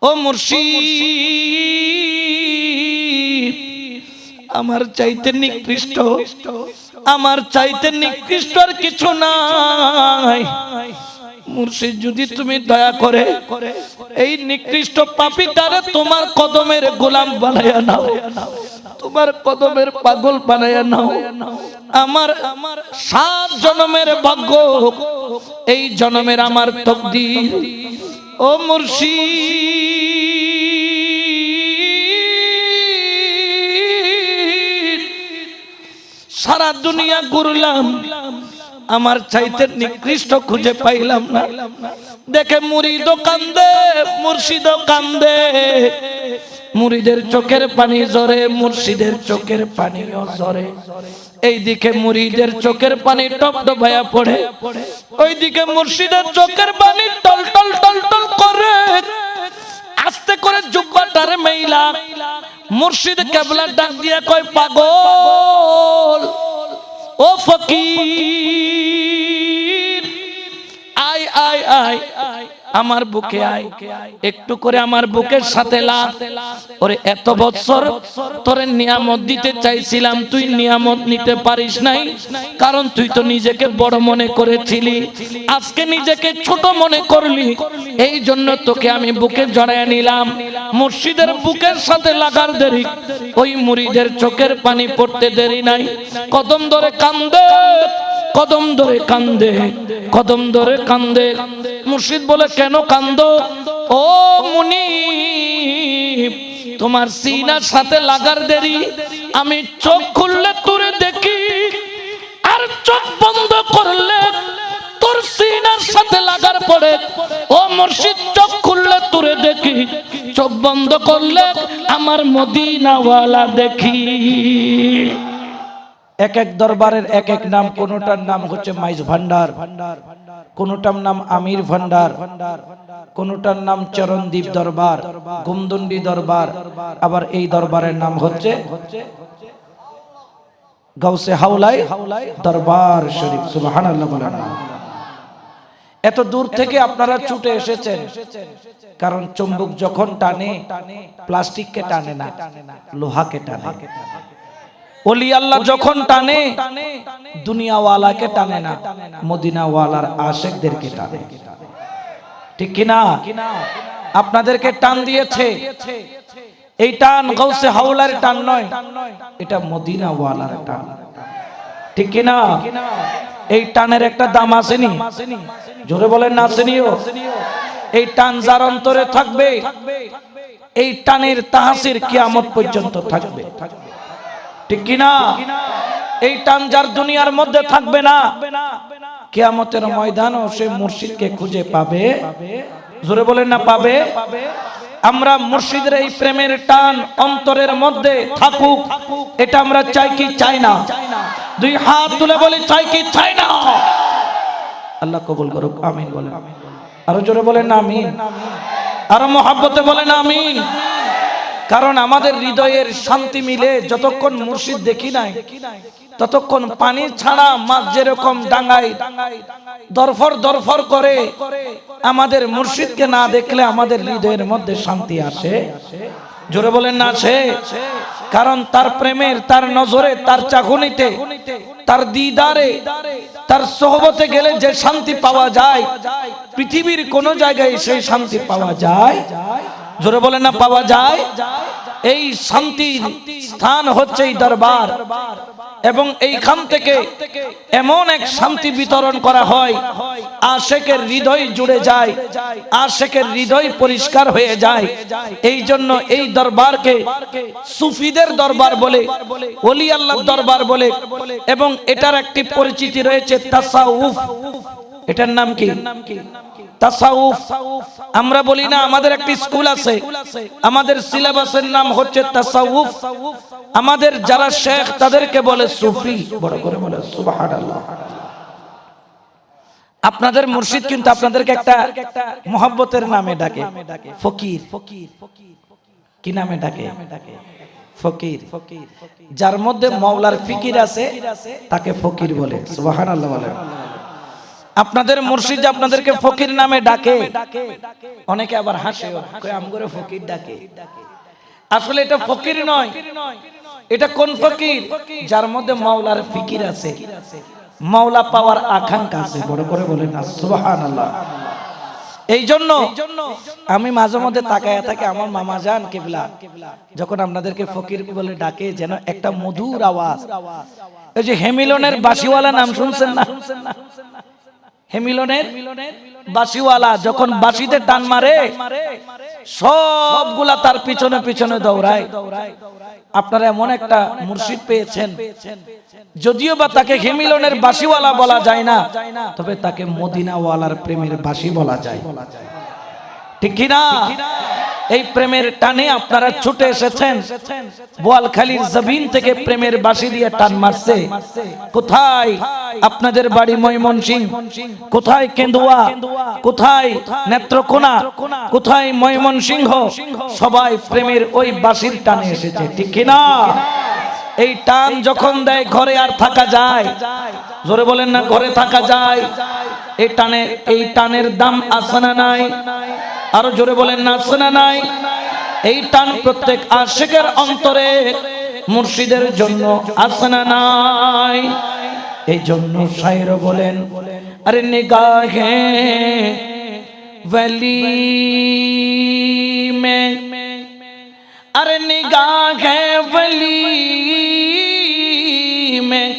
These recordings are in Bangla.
ও মুর্শিদ আমার চাইতে নিকৃষ্ট, আমার চাইতে নিকৃষ্ট আর কিছু নাই। মুর্শিদ যদি তুমি দয়া করে এই নিকৃষ্ট পাপীটারে তোমার কদমের গোলাম বানায়া নাও, তোমার কদমের পাগল বানায়া নাও। আমার 7 জন্মের ভাগ্য, এই জন্মের আমার তকদির। ও মুর্শিদ সারা দুনিয়া ঘুরলাম, আমার চাইতে নিকৃষ্ট খুঁজে পাইলাম না। দেখে মুরিদও কান্দে, মুর্শিদও কান্দে, মুরিদের চোখের পানি ঝরে, মুর্শিদের চোখের পানিও ঝরে। এইদিকে মুরিদের চোখের পানি টপ টপায়া পড়ে, ওইদিকে মুর্শিদের চোখের পানি টল টল টল টল করে। আস্তে করে জুব্বাটারে মেইলা মুর্শিদ কেবলা ডাক দিয়া কয়, পাগল ও ফকির আয় আয় আয় আমার বুকে আয়, একটু করে আমার বুকের সাথে লাগ। ওরে এত বছর তোরে নিয়ামত দিতে চাইছিলাম, তুই নিয়ামত নিতে পারিস নাই, কারণ তুই তো নিজেকে বড় মনে করেছিলি, আজকে নিজেকে ছোট মনে করলি, এই জন্য তোকে আমি বুকে জড়ায় নিলাম। মুর্শিদের বুকের সাথে লাগার দেরি, ওই মুরিদের চোখের পানি পড়তে দেরি নাই। কদম ধরে কান্দে, কদম ধরে কান্দে, কদম ধরে কান্দে। মুর্শিদ বলে, কেন কান্দো? ও মুনিব, তোমার সিনার সাথে লাগার দেরি, আমি চোখ খুললে তোরে দেখি, আর চোখ বন্ধ করলে তোর সিনার সাথে লাগার পড়ে। ও মুর্শিদ চোখ খুললে তোরে দেখি, চোখ বন্ধ করলে আমার মদিনাওয়ালা দেখি। এক এক দরবারের এক এক নাম, কোনটার নাম হচ্ছে মাইজ ভান্ডার, কোনটার নাম আমির ভান্ডার, কোনটার নাম চরণদ্বীপ দরবার, গুমদুন্ডি দরবার, আবার এই দরবারের নাম হচ্ছে গাউসে হাওলাই দরবার শরীফ। সুবহানাল্লাহ বলেন। এত দূর থেকে আপনারা ছুটে এসেছেন, কারণ চুম্বক যখন টানে প্লাস্টিককে টানে না, লোহাকে টানে। ওলি আল্লাহ যখন টানে দুনিয়াওয়ালাকে টানে না, মদিনাওয়ালার আশিকদেরকে টানে। ঠিক কিনা? আপনাদেরকে টান দিয়েছে, এই টান গাউসে হাওলার টান নয়, এটা মদিনাওয়ালার টান। ঠিক কিনা? এই টানের একটা দাম আসেনি, জোরে বলেন না আসেনিও? এই টান যার অন্তরে থাকবে, এই টানের তাহাসির কিয়ামত পর্যন্ত থাকবে। ঠিক কিনা? এই টান যার দুনিয়ার মধ্যে থাকবে না, কিয়ামতের ময়দানও সে মুর্শিদকে খুঁজে পাবে। জোরে বলেন না পাবে? আমরা মুর্শিদের এই প্রেমের টান অন্তরের মধ্যে থাকুক, এটা আমরা চাই কি চাই না? দুই হাত তুলে বলি, চাই কি চাই না? আল্লাহ কবুল করুক, আমিন বলেন। আরো জোরে বলেন না আমিন, আরো মহব্বতে বলেন আমিন। কারণ আমাদের হৃদয়ের শান্তি মিলে যতক্ষণ মুর্শিদ দেখি নাই, ততক্ষণ পানি ছাড়া মাছ যেরকম ডাঙায় দরফর দরফর করে, আমাদের মুর্শিদকে না দেখলে আমাদের হৃদয়ের মধ্যে শান্তি আসে। জোরে বলেন না আসে? কারণ তার প্রেমের, তার নজরে, তার চাকুনিতে, তার দিদারে, তার সোহবতে গেলে যে শান্তি পাওয়া যায়, পৃথিবীর কোন জায়গায় সেই শান্তি পাওয়া যায়? জোরে বলেন না পাওয়া যায়? এই শান্তির স্থান হচ্ছে এই দরবার, এবং এইখান থেকে এমন এক শান্তি বিতরণ করা হয়, আশিকের হৃদয় জুড়ে যায়, আশিকের হৃদয় পরিষ্কার হয়ে যায়। এই জন্য এই দরবারকে সুফিদের দরবার বলে, ওলি আল্লাহর দরবার বলে, এবং এটার একটি পরিচিতি রয়েছে তাসাউফ। এটার নাম কি? তাসাউফ। আমরা বলি না, আমাদের একটি স্কুল আছে, আমাদের সিলেবাসের নাম হচ্ছে তাসাউফ। আমাদের যারা শেখ তাদেরকে বলে সুফি, বড় করে বলে সুবহানাল্লাহ। আপনাদের মুর্শিদ কিন্তু আপনাদেরকে একটা মোহাব্বতের নামে ডাকে, ফকির। কি নামে ডাকে? ফকির। যার মধ্যে মাওলার ফিকির আছে তাকে ফকির বলে। সুবহানাল্লাহ বলেন। আপনাদের মুর্শিদ আপনাদেরকে ফকির নামে ডাকে, অনেকে আবার হাসে, কয় আমগরে ফকির ডাকে। আসলে এটা ফকির নয়, এটা কোন ফকির? যার মধ্যে মাওলার ফিকির আছে, মাওলা পাওয়ার আকাঙ্ক্ষা আছে। বড় করে বলেন না সুবহানাল্লাহ। এই জন্য আমি মাঝে মধ্যে তাকায়া থাকি আমার মামা জান কিবলা যখন আপনাদেরকে ফকির বলে ডাকে, যেন একটা মধুর আওয়াজ। এই যে হেমিলনের বাঁশিওয়ালা নাম শুনছেন না? হেমিলনের বাঁশিওয়ালা যখন বাঁশিতে টান মারে সবগুলা তার পিছনে পিছনে দৌড়ায়। আপনারা এমন একটা মুর্শিদ পেয়েছেন, যদিও বা তাকে হেমিলনের বাঁশিওয়ালা বলা যায় না, তবে তাকে মদিনাওয়ালার প্রেমের বাঁশি বলা যায়, ঠিক কি না? এই প্রেমের টানে আপনারা ছুটে এসেছেন, বোয়ালখালীর জমিন থেকে প্রেমের বাঁশি দিয়ে টান মারছে। কোথায় আপনাদের বাড়ি? ময়মনসিংহ। কোথায়? কেন্দুয়া। কোথায়? নেত্রকোনা। কোথায়? ময়মনসিংহ। সবাই প্রেমের ওই বাঁশির টানে এসেছে, ঠিক কি না? এই টান যখন দেয় ঘরে আর থাকা যায়? জোরে বলেন না, ঘরে থাকা যায়? এই টানের দাম আছে না নাই? আরো জোরে বলেন না, আছে না নাই? এই টান প্রত্যেক আশিকের অন্তরে মুর্শিদের জন্য আছে না নাই? এই জন্য শায়ের বলেন, আরে নিগাহে वली में, अरे निगाहे वली में,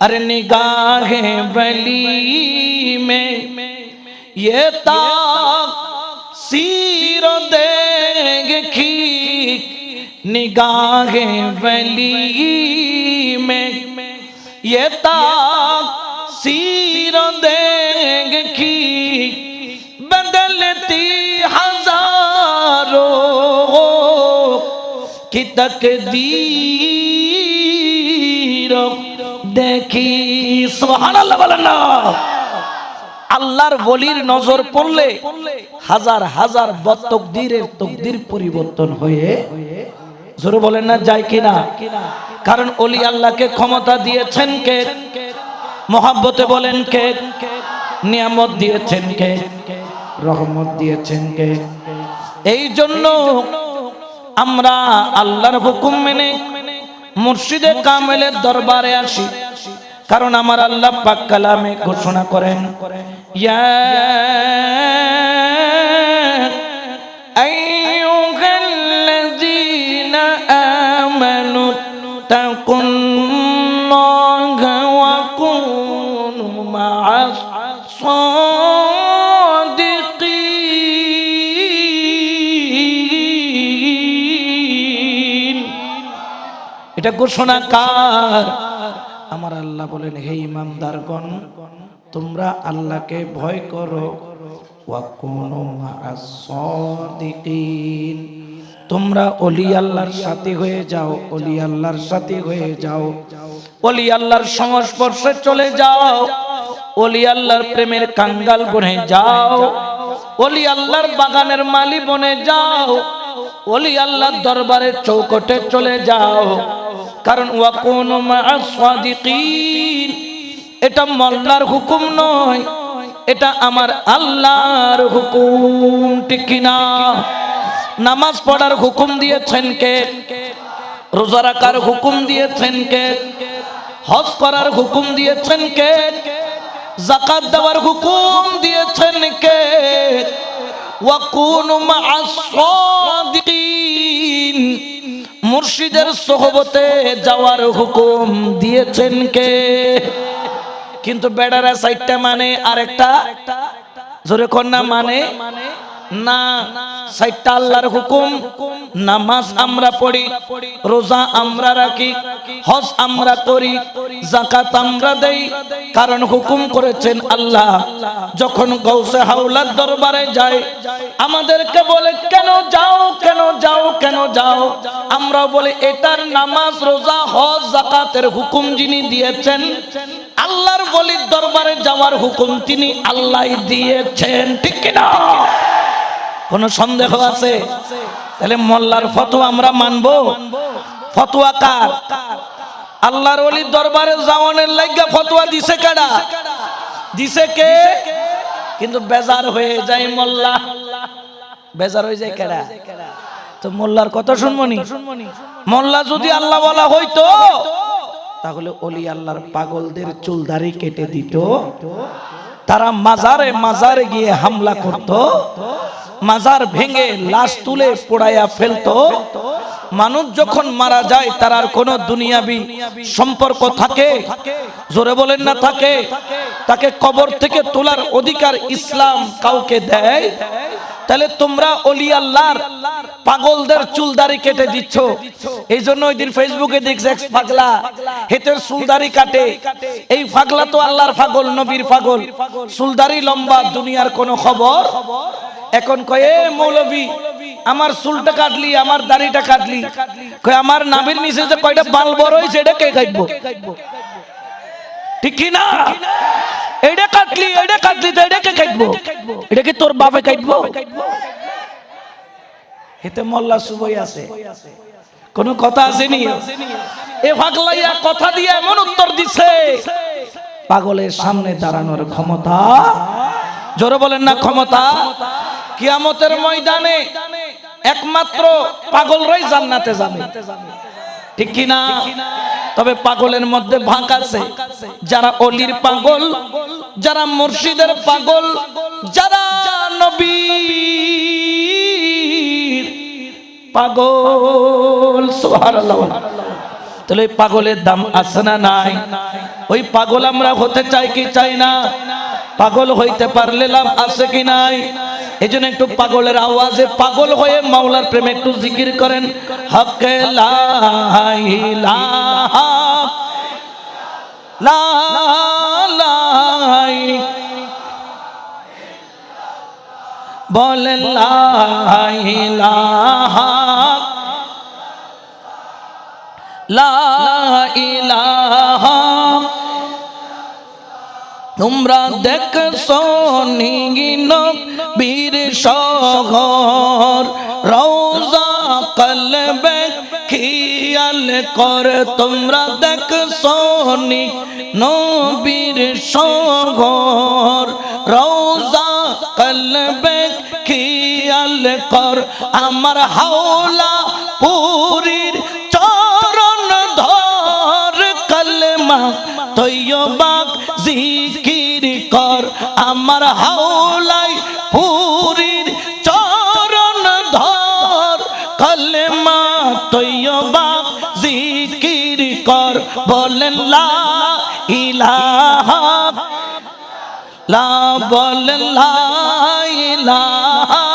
अरे निगाहे वली में ये तासीर देखी, निगाहे वली में ये तासीर देखी, बदलती हजारों की तकदीर देखी। सुबहानाल्लाह বলেন না। আল্লাহর ওলির নজর পড়লে হাজার হাজার তকদীরের তকদীর পরিবর্তন হয়ে, জোরে বলেন না, যায় কিনা? কারণ ওলি আল্লাহকে ক্ষমতা দিয়েছেন কে? মহব্বতে বলেন কে? নিয়ামত দিয়েছেন কে? রহমত দিয়েছেন কে? এই জন্য আমরা আল্লাহর হুকুম মেনে মুর্শিদে কামেলের দরবারে আসি। কারণ আমার আল্লাহ পাক কালামে ঘোষণা করেন, ইয়া আইয়ুহাল্লাযীনা আমানু তাকুল্লাহা ওয়া কুনু মা'আস সাদিকিন। এটা ঘোষণা কার? আমার আল্লাহ বলেন, হে ইমানদারগণ, তোমরা আল্লাহকে ভয় করো, ওয়া কুনু মা'আস সাদিকিন, তোমরা ওলি আল্লাহর সাথী হয়ে যাও, ওলি আল্লাহর সাথী হয়ে যাও, ওলি আল্লাহর সংস্পর্শে চলে যাও, ওলি আল্লাহর প্রেমের কাঙ্গাল বনে যাও, ওলি আল্লাহর বাগানের মালি বনে যাও, ওলি আল্লাহর দরবারের চৌকটে চলে যাও। কারণ ওয়া কুনু মা'আস সাদিকিন, এটা মোল্লার হুকুম নয়, এটা আমার আল্লাহর হুকুম, ঠিক কিনা? নামাজ পড়ার হুকুম দিয়েছেন কে? রোজা রাখার হুকুম দিয়েছেন কে? হজ করার হুকুম দিয়েছেন কে? যাকাত দেওয়ার হুকুম দিয়েছেন কে? ওয়া কুনু মা'আস সাদিকিন, মুর্শিদের সোহবতে যাওয়ার হুকুম দিয়েছেন কে? কিন্তু বেড়ারা সাইডটা মানে আরেকটা, জোরে কন্যা মানে না, সাইডটা আল্লাহর হুকুম। নামাজ আমরা পড়ি, রোজা আমরা রাখি, হজ আমরা করি, যাকাত আমরা দেই, কারণ হুকুম করেছেন আল্লাহ। যখন গৌসে হাওলার দরবারে যায় আমাদেরকে বলে, কেন যাও, কেন যাও, কেন যাও? আমরা বলি, এটার নামাজ, রোজা, হজ, যাকাতের হুকুম যিনি দিয়েছেন, আল্লাহর ওলির দরবারে যাওয়ার হুকুম তিনি আল্লাহ দিয়েছেন, ঠিক কিনা? কোন সন্দেহ আছে? তাহলে মোল্লার ফতোয়া আমরা মানবো? ফতোয়া কার? আল্লাহর ওলির দরবারে যাওয়ানের লাগা ফতোয়া দিছে কারা? দিছে কে? কিন্তু বেজার হয়ে যায় মোল্লা। বেজার হয়ে যায় কেডা? তো মোল্লার কথা শুনবনি? মোল্লা যদি আল্লাহ বলা হইতো তাহলে ওলি আল্লাহর পাগলদের চুল দাড়ি কেটে দিত, তারা মাজারে মাজারে গিয়ে হামলা করত, মাজার ভেঙে লাশ তুলে পোড়াইয়া ফেলতো। মানুষ যখন মারা যায় তার আর কোনো দুনিয়াবি সম্পর্ক থাকে? জোরে বলেন না থাকে? তাকে কবর থেকে তোলার অধিকার ইসলাম কাউকে দেয়? তাহলে তোমরা ওলি আল্লাহর পাগলদের চুল দাড়ি কেটে দিচ্ছ। এই জন্য ওই দিন ফেসবুকে দেখছে এক পাগলা হেতের চুল দাড়ি কাটে। এই পাগলা তো আল্লাহর পাগল, নবীর পাগল, চুল দাড়ি লম্বা, দুনিয়ার কোনো খবর। এখন কয় এ মৌলবী আমার চুলটা কাটলি, আমার দাড়িটা কাটলি, কয় আমার নাভির নিচে যে কয়টা বাল বড় হইছে এটা কে কাটবো? ঠিক কি না? এইটা কাটলি, এইটা কাটলি, তো এটা কে কাটবো? এটা কি তোর বাপে কাটবো? হেতে মোল্লা সুবই আছে, কোন কথা আসেনি। এ পাগলাইয়া কথা দিয়ে এমন উত্তর দিছে, পাগলের সামনে দাঁড়ানোর ক্ষমতা, জোরে বলেন না ক্ষমতা। কিয়ামতের ময়দানে একমাত্র পাগলরাই জান্নাতে যাবে, ঠিক কি না? তবে পাগলের মধ্যে ভাগ আছে, যারা অলির পাগল, যারা মুর্শিদের পাগল, যারা নবীর পাগল। সুবহানাল্লাহ। তাহলে পাগলের দাম আছে না নাই? ওই পাগল আমরা হতে চাই কি চাই না? পাগল হইতে পারলে লাভ আছে কি নাই? এজন্য একটু পাগলের আওয়াজে পাগল হয়ে মাওলার প্রেমে একটু জিকির করেন। হক লা ইলাহা লা বলেন লা ইলাহা লা ইলাহা। তোমরা দেখছো নবীর শহর, রওজা কলবে খিয়াল কর। তোমরা দেখছো নবীর শহর, রওজা কলবে খিয়াল কর। আমার হাওলা পুরীর চরণ ধর, কলমা তৈয়বা জিকির কর। আমার হাওলাই পুরীর চরণ ধর, কলমা তৈয়বা জিকির কর। বলেন লা ইলাহা লা, বলেন লা ইলাহা,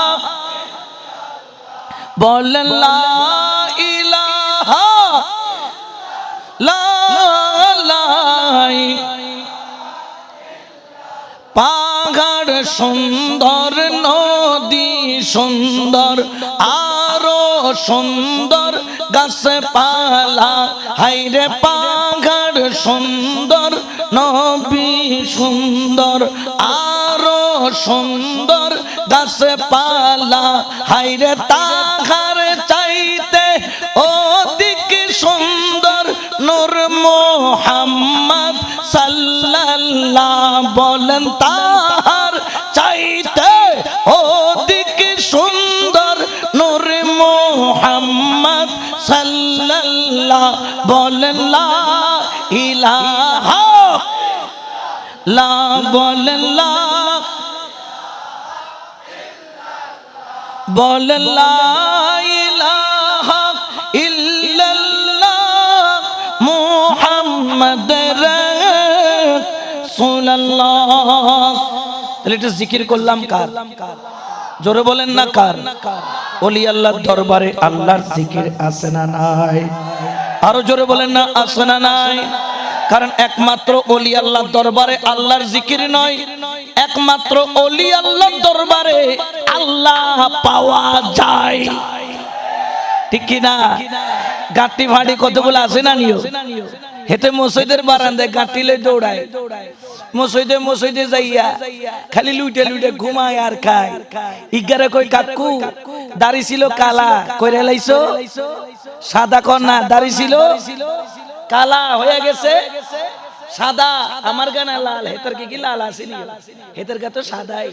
বলেন লা ইলাহা লা। পাহাড় সুন্দর, নদী সুন্দর, আরো সুন্দর গাছপালা। হাইরে পাহাড় সুন্দর, নবী সুন্দর, আরো সুন্দর গাছপালা। হাইরে তাহার চাইতে অধিক সুন্দর নূর মুহাম্মদ সাল্লাল্লাহ। বলেন তাহার চাইতে অধিক সুন্দর নূর মুহাম্মদ সাল্লাল্লাহ। বলেন লা ইলাহা লা, বলেন লা, বলেন লা ইলাহা ইল্লাল্লাহ মুহাম্মদ রাসূলুল্লাহ। তাহলে এটা জিকির করলাম কার? জোরে বলেন না কার? ওলি আল্লাহর দরবারে আল্লাহর জিকির আছে না নাই? আরো জোরে বলেন না আছে না নাই? কারণ একমাত্র ওলি আল্লাহর দরবারে আল্লাহর জিকির নয়, একমাত্র ওলি আল্লাহর দরবারে আল্লাহ পাওয়া যায়, ঠিক কি না? গাঁটি ফাড়ি কতগুলো আছে না নিও? হেতে মসজিদের বারান্দায় গাঁটি লই দৌড়ায়, মসজিদে মসজিদে যাইয়া খালি লুইটে লুইটে ঘুমায় আর খায়। ইগারে কই কাকু দাড়ি ছিল কালা, কইরা লাইছো সাদা কর না, দাড়ি ছিল কালা হয়ে গেছে সাদা, আমার গানা লাল, হেতার কি লাল আসেনি, হেতার গা তো সাদাই,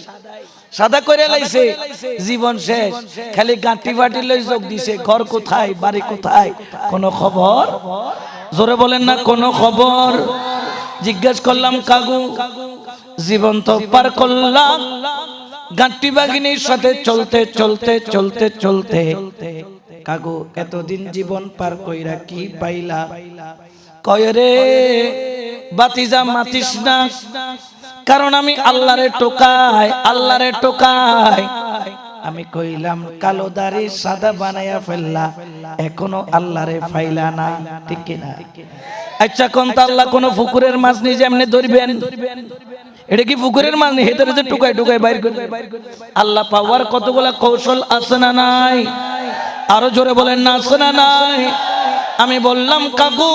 সাদা করে লাইছে, জীবন শেষ, খালি গাঁটি বাটি লই যোগ দিছে, ঘর কোথায়, বাড়ি কোথায়, কোনো খবর, জোরে বলেন না কোনো খবর। জিজ্ঞেস করলাম কাকু, জীবন তো পার করলাম গাঁটি বাগিনীর সাথে চলতে চলতে চলতে চলতে, কাকু এতদিন জীবন পার কইরা কি পাইলা? কয় রে বাতিজা মাতিস না, কারণ আমি আল্লাহরে টোকাই, আল্লাহরে টোকাই। আমি কইলাম কালো দাড়ি সাদা বানাইয়া ফেললা, এখনো আল্লাহরে ফাইলা না, ঠিক কিনা? আচ্ছা কোন তো আল্লাহ কোন পুকুরের মাছ নিজে এমনি ধরবেন? এটা কি পুকুরের মাছ নেই, হেতারে যে টুকাই টুকাই বাইর করবে? আল্লাহ পাওয়ার কতগুলা কৌশল আছে না নাই? আরো জোরে বলেন না আছে না নাই? আমি বললাম কাকু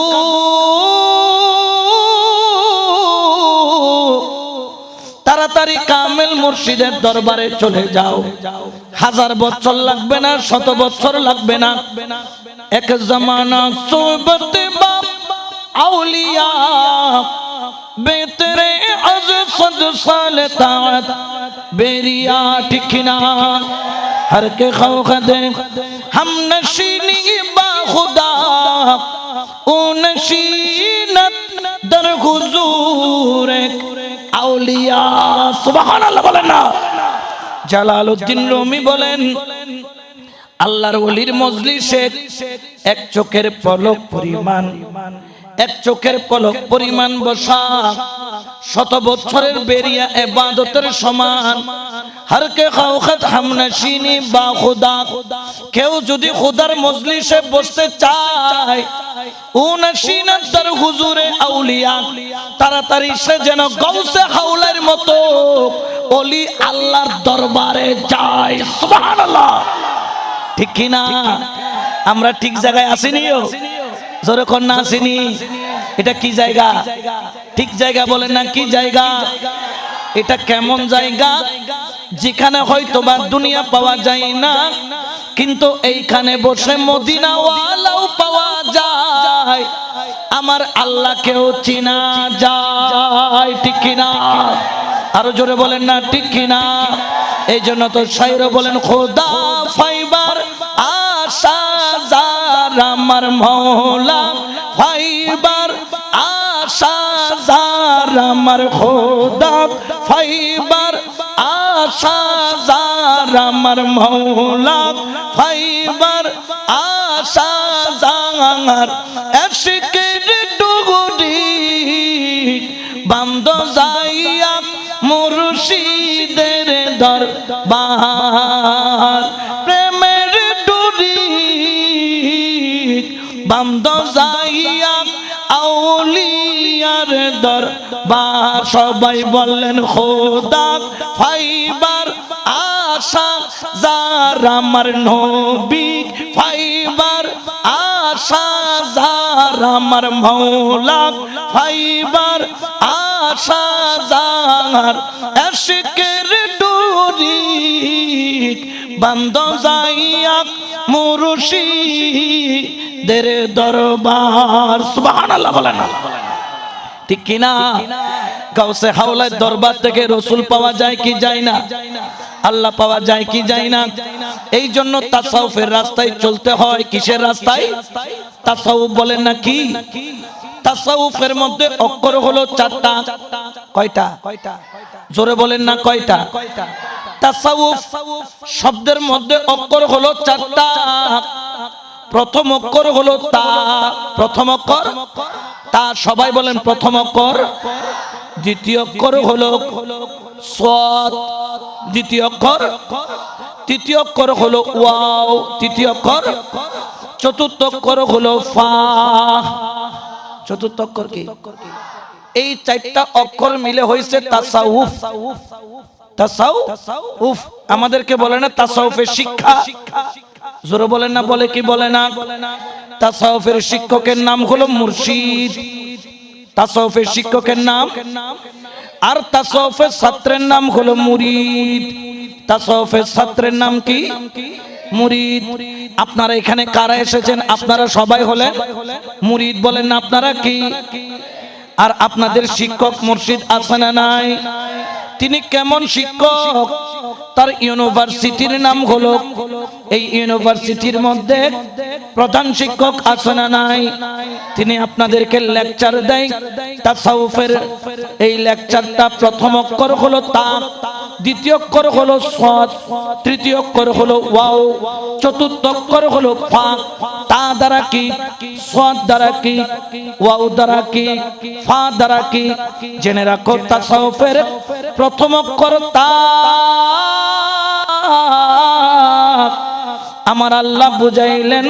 তাড়াতাড়ি কামেল মুর্শিদের দরবারে চলে যাও, 1000 বছর লাগবে না, 100 বছর লাগবে না। এক জামানা সোহবতে বাপ আউলিয়া বেতরে আজ 100 সাল তাআত বেরিয়া, ঠিক না? हर के खौफ दे हम नशीनी बा खुदा ओ नशीनत दर हुजूर আউলিয়া, সুবহানাল্লাহ বলেন না। জালালউদ্দিন রুমি বলেন আল্লাহর ওলির মজলিসে এক চোখের পলক পরিমাণ, এক চোখের পলক পরিমাণ বসা 100 বছরের বেরিয়া ইবাদতের সমান। हर के खौखत हम नशीनी बा खुदा, কেউ যদি খুদার মজলিসে বসতে চায়, ও নশীনত দর হুজুরে আউলিয়া, তাড়াতাড়ি সে যেন গাউসে হাওলার মতো ওলি আল্লাহর দরবারে যায়। সুবহানাল্লাহ, ঠিক কি না? আমরা ঠিক জায়গায় আসিনিও? জোরে কোন না আসিনি? এটা কি জায়গা? ঠিক জায়গা বলেন না, কি জায়গা? এটা কেমন জায়গা? যেখানে হয়তো বা দুনিয়া পাওয়া যায় না, কিন্তু এইখানে বসে মদিনাওয়ালাও পাওয়া যায়, আমার আল্লাহকেও চিনা যায়, ঠিক কিনা? আরো জোরে বলেন না, ঠিক কিনা? এই জন্য তো শায়র বলেন খোদা ফাইবার আশা যার আমার মওলা, ফাইবার আশা যার আমার খোদা, ফাইবার আশা যার আমার মওলা, ফাইবার আশা যার এশকের ডুগুরি বান্দ যাইয়া মুর্শিদের দরবার, প্রেমের ডুরি বান্দ যাইয়া আউলিয়ার দরবার। সবাই বললেন খোদা ফাইবার আশা যার আমার নবী, ফাইবার আশা যার আমার মওলা, ফাইবার আশা যার এশকের ডুরি বান্দ যাইয়া মুর্শিদের দরবার। সুবহানাল্লাহ বলেন না, ঠিক কি না? গাউসে হাওলার দরবার থেকে রাসূল পাওয়া যায় কি যায় না? আল্লাহ পাওয়া যায় কি যায় না? এই জন্য তাসাউফের রাস্তায় চলতে হয়। কিসের রাস্তায়? তাসাউফ বলেন না কি? তাসাউফের মধ্যে অক্ষর হলো 4টা। কয়টা? জোরে বলেন না কয়টা? তাসাউফ শব্দের মধ্যে অক্ষর হলো 4টা। প্রথম অক্ষর হলো তা, প্রথম অক্ষর তা, সবাই বলেন প্রথম অক্ষর। দ্বিতীয় অক্ষর হলো সাদ, দ্বিতীয় অক্ষর। তৃতীয় অক্ষর হলো ওয়াও, তৃতীয় অক্ষর। চতুর্থ অক্ষর হলো ফা, চতুর্থ অক্ষর কি? এই 4টা অক্ষর মিলে হয়েছে তাসাউফ। তাসাউফ আমাদেরকে বলে না তাসাউফের শিক্ষা। জোরে বলেন না, বলে কি বলে না? তাসাউফের শিক্ষকের নাম হলো মুর্শিদ, তাসাউফের শিক্ষকের নাম। আর তাসাউফের ছাত্রের নাম হলো মুরিদ। তাসাউফের ছাত্রের নাম কি? মুরিদ। আপনারা এখানে কারা এসেছেন? আপনারা সবাই হলেন মুরিদ। বলেন না আপনারা কি? আর আপনাদের শিক্ষক মুর্শিদ আছে না নাই? তিনি কেমন শিক্ষক? তার ইউনিভার্সিটির নাম হলো, এই ইউনিভার্সিটির মধ্যে প্রধান শিক্ষক আছে না নাই? তিনি আপনাদেরকে লেকচার দেয় তাসাউফের। এই লেকচারটা প্রথম অক্ষর হলো তা, দ্বিতীয় অক্ষর হলো সাদ, তৃতীয় অক্ষর হলো ওয়াও, চতুর্থ অক্ষর হলো ফা। তা দ্বারা কি, সাদ দ্বারা কি, ওয়াও দ্বারা কি, ফা দ্বারা কি? জেনে রাখো তাসাউফের প্রথম অক্ষর তা। আমার আল্লাহ বুঝাইলেন,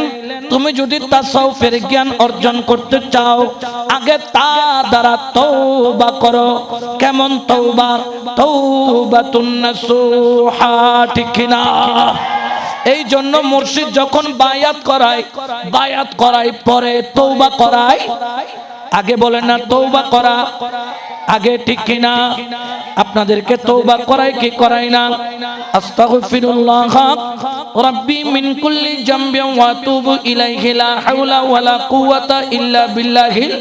তুমি যদি তাসাউফের জ্ঞান অর্জন করতে চাও, আগে তা দ্বারা তওবা করো। কেমন তওবা? তওবাতুন নাসুহা, ঠিক না? এই জন্য মুর্শিদ যখন বায়াত করায় পরে তওবা করায়, আগে বলেন না তওবা করা আগে, ঠিক কিনা? আপনাদেরকে তওবা করায় কি করায় না? আস্তাগফিরুল্লাহ রাব্বি মিন কুল্লি জামবিন ওয়া আতুবু ইলাইহি লা হাওলা ওয়ালা কুওয়াতা ইল্লা বিল্লাহিল।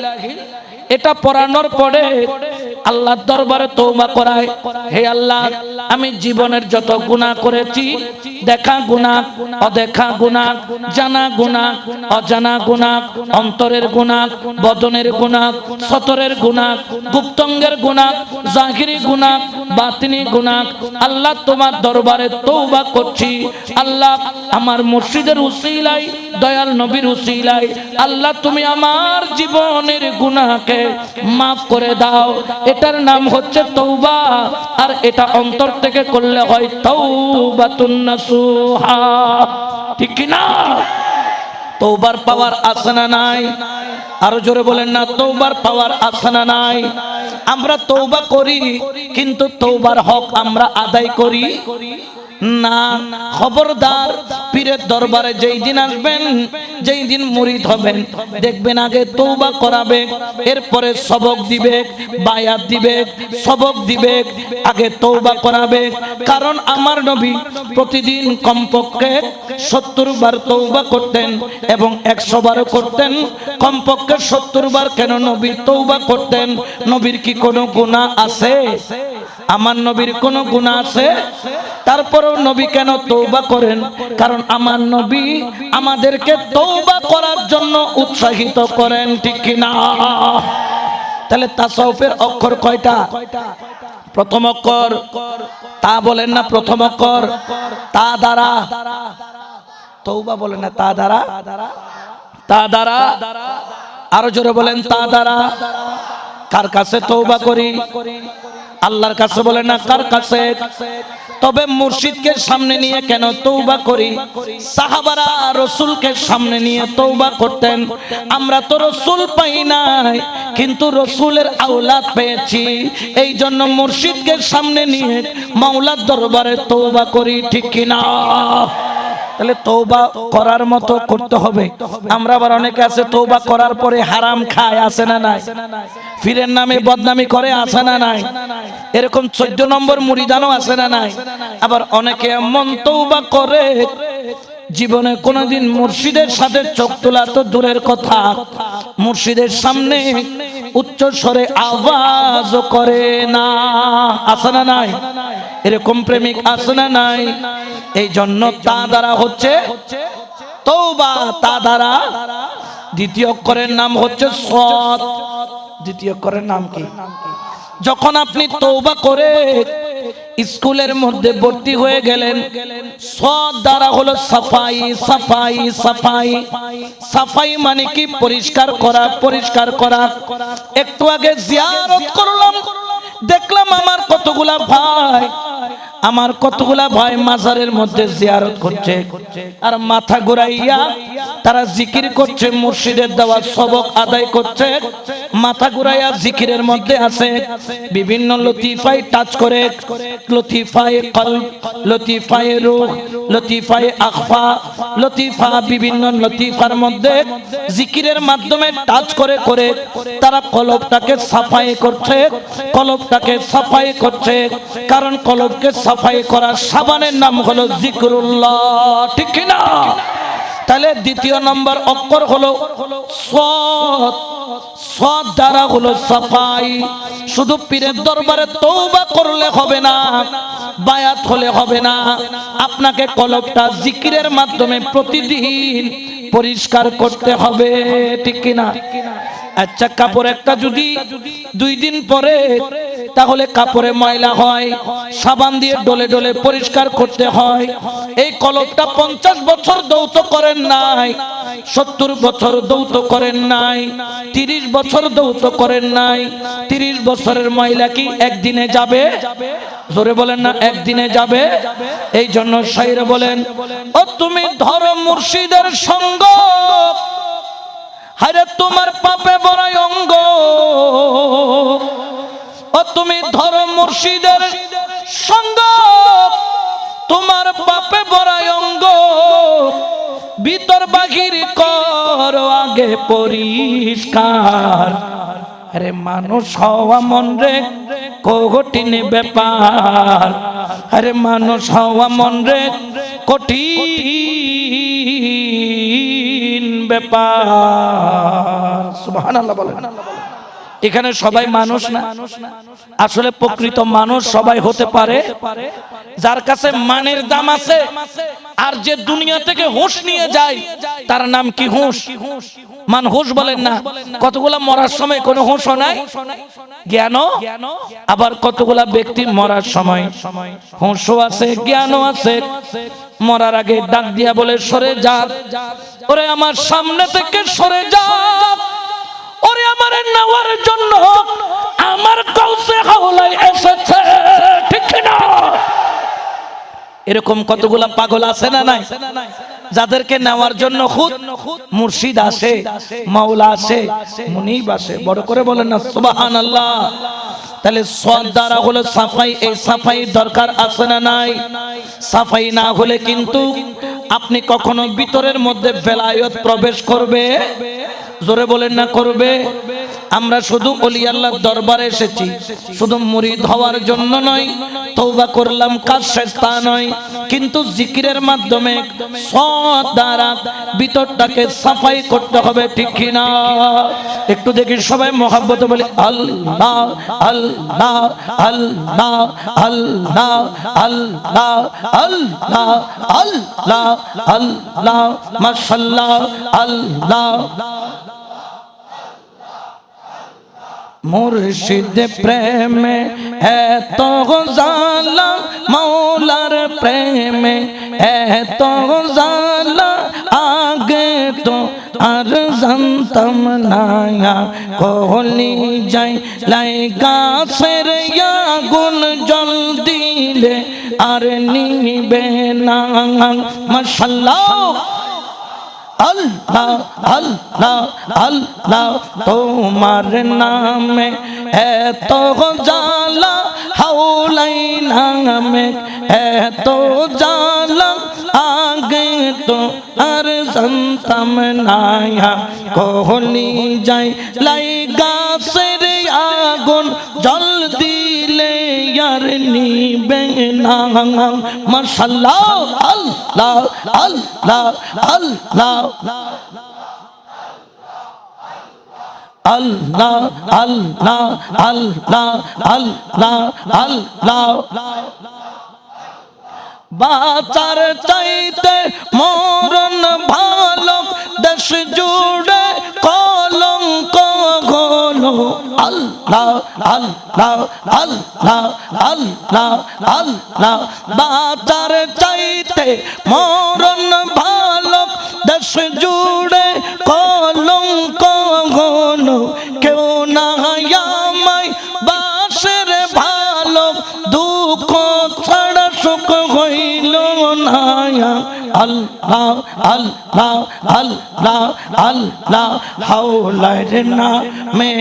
এটা পড়ানোর পরে আল্লাহর দরবারে তওবা করায়, হে আল্লাহ, আমি জীবনের যত গুনাহ করেছি, দেখা গুনাহ, অদেখা গুনাহ, জানা গুনাহ, অজানা গুনাহ, অন্তরের গুনাহ, বদনের গুনাহ, সতরের গুনাহ, গুপ্তঙ্গের গুনাহ, জাহিরি গুনাহ, বাতিনি গুনাহ, আল্লাহ তোমার দরবারে তওবা করছি। আল্লাহ, আমার মুর্শিদের উসিলায়, দয়াল নবীর উসিলায় আল্লাহ তুমি আমার জীবনের গুনাহকে মাফ করে দাও। এটার নাম হচ্ছে তওবা, আর এটা অন্তর থেকে করলে হয় তাওবাতুন নাসুহা, ঠিক কি না? তওবার পাওয়ার আছে না নাই? আরো জোরে বলেন না, তওবার পাওয়ার আছে না নাই? আমরা তওবা করি, কিন্তু তওবার হক আমরা আদায় করি না। খবরদার, পীরের দরবারে যেই দিন আসবেন, যেই দিন মুরিদ হবেন, দেখবেন আগে তওবা করাবে, এরপরে সবক দিবে, বায়াত দিবে, সবক দিবে, আগে তওবা করাবে। কারণ আমার নবী প্রতিদিন কমপক্ষে 70 বার তওবা করতেন এবং 100 বারও করতেন। কমপক্ষে 70 বার কেন নবী তওবা করতেন? নবীর কি কোনো গুনাহ আছে? আমার নবীর কোনো গুনাহ আছে? তারপরেও নবী কেন তওবা করেন? কারণ আমার নবী আমাদেরকে তওবা করার জন্য উৎসাহিত করেন, ঠিক কি না? তাহলে তাসাউফের অক্ষর কয়টা? প্রথম অক্ষর তা, বলেন না প্রথম অক্ষর তা দ্বারা তওবা, বলেন না তা দ্বারা, তা দ্বারা, আরো জোরে বলেন তা দ্বারা। কার কাছে তওবা করি? আল্লাহর কাছে, বলেন না কার কাছে? তবে মুর্শিদকে সামনে নিয়ে কেন তওবা করি? সাহাবারা রাসূলকে সামনে নিয়ে তওবা করতেন। আমরা তো রাসূল পাই নাই, কিন্তু রাসূলের আওলাদ পেয়েছি, এই জন্য মুর্শিদকে সামনে নিয়ে মাওলার দরবারে তওবা করি, ঠিক কি না? তাহলে তওবা করার মতো করতে হবে। আমরা আবার অনেকে আছে তওবা করার পরে হারাম খায়, আছে না নাই? ফিরের নামে বদনামি করে, আছে না নাই? এরকম 14 নম্বর মুরিদানও আছে না নাই? আবার অনেকে এমন তওবা করে জীবনে কোনোদিন মুর্শিদের সাথে চোখ তোলা তো দূরের কথা, মুর্শিদের সামনে উচ্চ স্বরে আওয়াজ করে না, আছে না নাই? এরকম প্রেমিক আছে না নাই? এই জন্য তা দ্বারা হচ্ছে তওবা, তা দ্বারা। দ্বিতীয় অক্ষরের নাম হচ্ছে সাদ। দ্বিতীয় অক্ষরের নাম কি? যখন আপনি তওবা করে স্কুলের মধ্যে ভর্তি হয়ে গেলেন, সাদ দ্বারা হলো সাফাই, সাফাই, সাফাই। সাফাই মানে কি? পরিষ্কার করা, পরিষ্কার করা। একটু আগে জিয়ারত করলাম, দেখলাম আমার কতগুলা ভাই মাজারের মধ্যে জিয়ারত করছে, আর মাথা ঘুরাইয়া তারা জিকির করছে, মুর্শিদের দেওয়া সবক আদায় করছে, মাথা ঘুরাইয়া জিকিরের মধ্যে আছে। বিভিন্ন লতিফায় টাচ করে, লতিফায়ে কলব, লতিফায়ে রূহ, লতিফায়ে আখফা, লতিফা, বিভিন্ন লতিফার মধ্যে জিকিরের মাধ্যমে টাচ করে করে তারা কলবটাকে সাফাই করছে, কলবটাকে সাফাই করছে। কারণ কলবকে সাফাই করার সাবানের নাম হলো জিকরুল্লাহ, ঠিক কি না? তাহলে দ্বিতীয় নম্বর অক্ষর হলো সাদ। সদ দ্বারা হলো সাফাই। শুধু পীরের দরবারে তওবা করলে হবে না, বায়াত হলে হবে না, আপনাকে কলবটা জিকিরের মাধ্যমে প্রতিদিন পরিষ্কার করতে হবে, ঠিক কিনা? আচ্ছা, কাপড় একটা যদি 2 দিন পরে তাহলে কাপড়ে ময়লা হয়, সাবান দিয়ে ডলে ডলে পরিষ্কার করতে হয়। এই কলবটা 50 বছর দৌত করেন নাই, 70 বছর দৌত করেন নাই, 30 বছর দৌত করেন নাই, 30 বছরের ময়লা কি একদিনে যাবে? জোরে বলেন না, একদিনে যাবে। এই জন্য শাইর বলেন, ও তুমি ধরো মুর্শিদের সঙ্গ, হায়রে তোমার পাপে বড়াই অঙ্গ। ও তুমি ধরো মুর্শিদের সঙ্গ, তোমার পাপে বড়াই অঙ্গ। ভিতর বাহির করো আগে পরিষ্কার। আরে মানুষ হওয়া মন রে কঠিন ব্যাপার, আরে মানুষ হওয়া মন রে কঠিন ব্যাপার। সুবহানাল্লাহ বলেন। এখানে সবাই মানুষ না, আসলে প্রকৃত মানুষ সবাই হতে পারে যার কাছে মানের দাম আছে। আর যে দুনিয়া থেকে হুঁশ নিয়ে যায় তার নাম কি? হুঁশ। মান হুঁশ বলেন না। কতগুলা মরার সময় কোনো হুঁশও নাই, জ্ঞানও। আবার কতগুলা ব্যক্তি মরার সময় হুঁশও আছে, জ্ঞানও আছে। মরার আগে ডাক দিয়া বলে, সরে যা, ওরে আমার সামনে থেকে সরে যা, ওরে আমার নেওয়ার জন্য আমার কৌশে হাওলায় এসেছে, ঠিক না? এরকম কতগুলা পাগল আছে না নাই, যাদেরকে নেওয়ার জন্য খুদ মুর্শিদ আসে, মাওলা আসে, মুনিব আসে। বড় করে বলেন না সুবহানাল্লাহ। তাহলে সদ দ্বারা হলো সাফাই। এই সাফাই দরকার আছে না নাই? সাফাই না হলে কিন্তু আপনি কখনো ভিতরের মধ্যে বেলায়েত প্রবেশ করবে, জোরে বলেন না, করবে। আমরা শুধু ওলি আল্লাহর দরবারে এসেছি শুধু মুরিদ হওয়ার জন্য নয়, তওবা করলাম কাজ শেষ তা নয়, কিন্তু জিকিরের মাধ্যমে সদ দ্বারা ভিতরটাকে সাফাই করতে হবে, ঠিক কি না? একটু দেখি সবাই মহব্বতে বলি আল্লাহ আল্লাহ আল্লাহ আল্লাহ আল্লাহ আল্লাহ আল্লাহ আল্লাহ মাশাআল্লাহ আল্লাহ। মুর্শিদ প্রেমে এত জালা, মৌলার প্রেমে এত জালা, আগে তো আর জানতাম না। কলি যাই লাই গাছের আগুন জল দিলে আর নিবে না। মাশাআল্লাহ আল্লাহ আল্লাহ আল্লাহ, তোমার নামে এত জালা, হাওলাই নামে এত জালা, আগে তো আর জানতাম না। কলি যাই লাই গাছের আগুন জল দিলে আর নিবে না। মাশাআল্লাহ আল্লাহ আল্লাহ আল্লাহ আল্লাহ আল্লাহ আল্লাহ আল্লাহ আল্লাহ। বাঁচার চাইতে মরণ ভালো, দেশ জুড়ে কলঙ্ক হলো। আল্লাহ আল্লাহ আল্লাহ আল্লাহ আল্লাহ। বাঁচার চাইতে মরণ ভালো, দেশ জুড়ে কলঙ্ক হলো। কেউ না আমায় বাসের ভালো, দুঃখ ছাড়া সুখ হইল না। আল্লাহ আল্লাহ আল্লাহ আল্লাহ, হাওলার নামে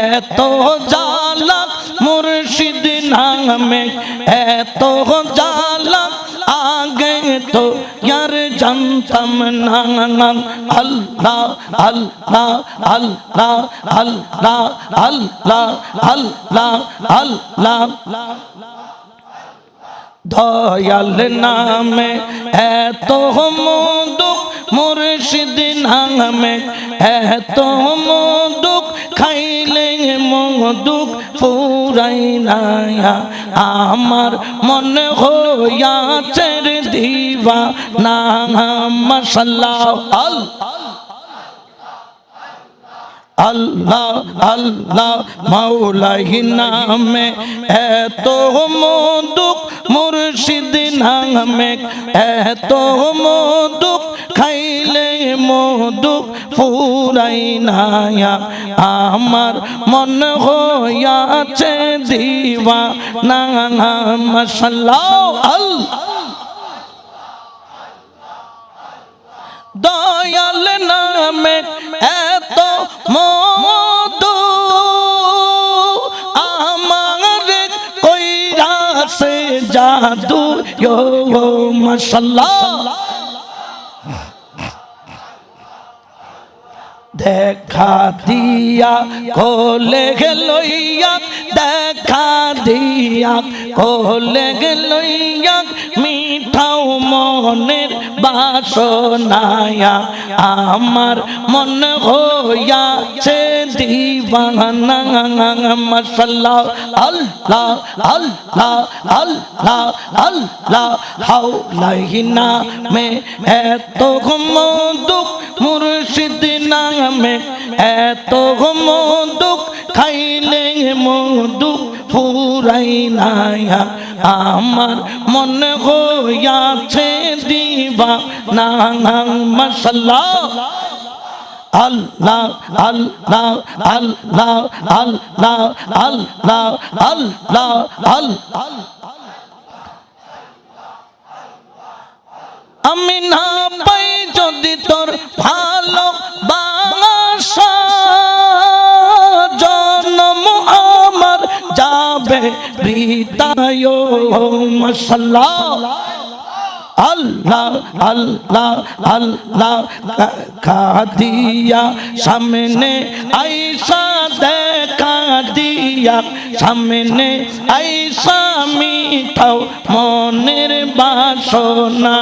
এত জালা, মুর্শিদ নামে এত জালা, আগে তো यार জানতাম না। আল্লাহ আল্লাহ আল্লাহ আল্লাহ আল্লাহ আল্লাহ আল্লাহ। দয়াল নামে এত মধু, মুর্শিদ নামে এত মধু, দুঃখ ফুরাই না আমার মনে হইয়াছে রে দিওয়ানা মাশাআল্লাহ আল্লাহ আল্লাহ মাওলাই নামে এত মধুক মুর্শিদ নামে এত মধুক খাইলে মধুক ফুরাই না আমার মন হইয়াছে দিওয়ানা মাশাআল্লাহ আল্লাহ দয়াল নামে এত মধু আমার কইরাছে জাদু ইয়ো মাশাআল্লাহ দেখা দিয়া কোলে লইয়া দেখা দিয়া কোলে লইয়া মিঠাও মনের বাসনায়া আমার মন হইয়াছে দিওয়ানা মাশাআল্লাহ আল্লাহ আল্লাহ আল্লাহ আল্লাহ হাওলাইনা মে এত মধুক মুর্শিদ নামে এত মধুক খাইলে মধুক ফুরাই না আমার মনে হইয়াছে দিওয়ানা মাশাআল্লাহ আল্লাহ আল্লাহ আল্লাহ আল্লাহ আল্লাহ আল্লাহ আল্লাহ আমি না পাই যদি তোর ভালোবাসা জন্ম আমার যাবে বৃথায় মাশাআল্লাহ আল্লাহ আল্লাহ আল্লাহ কাদিয়া সামনে আইসা দেখা দিয়া সামনে আইসা মিঠাও মনের বাসনা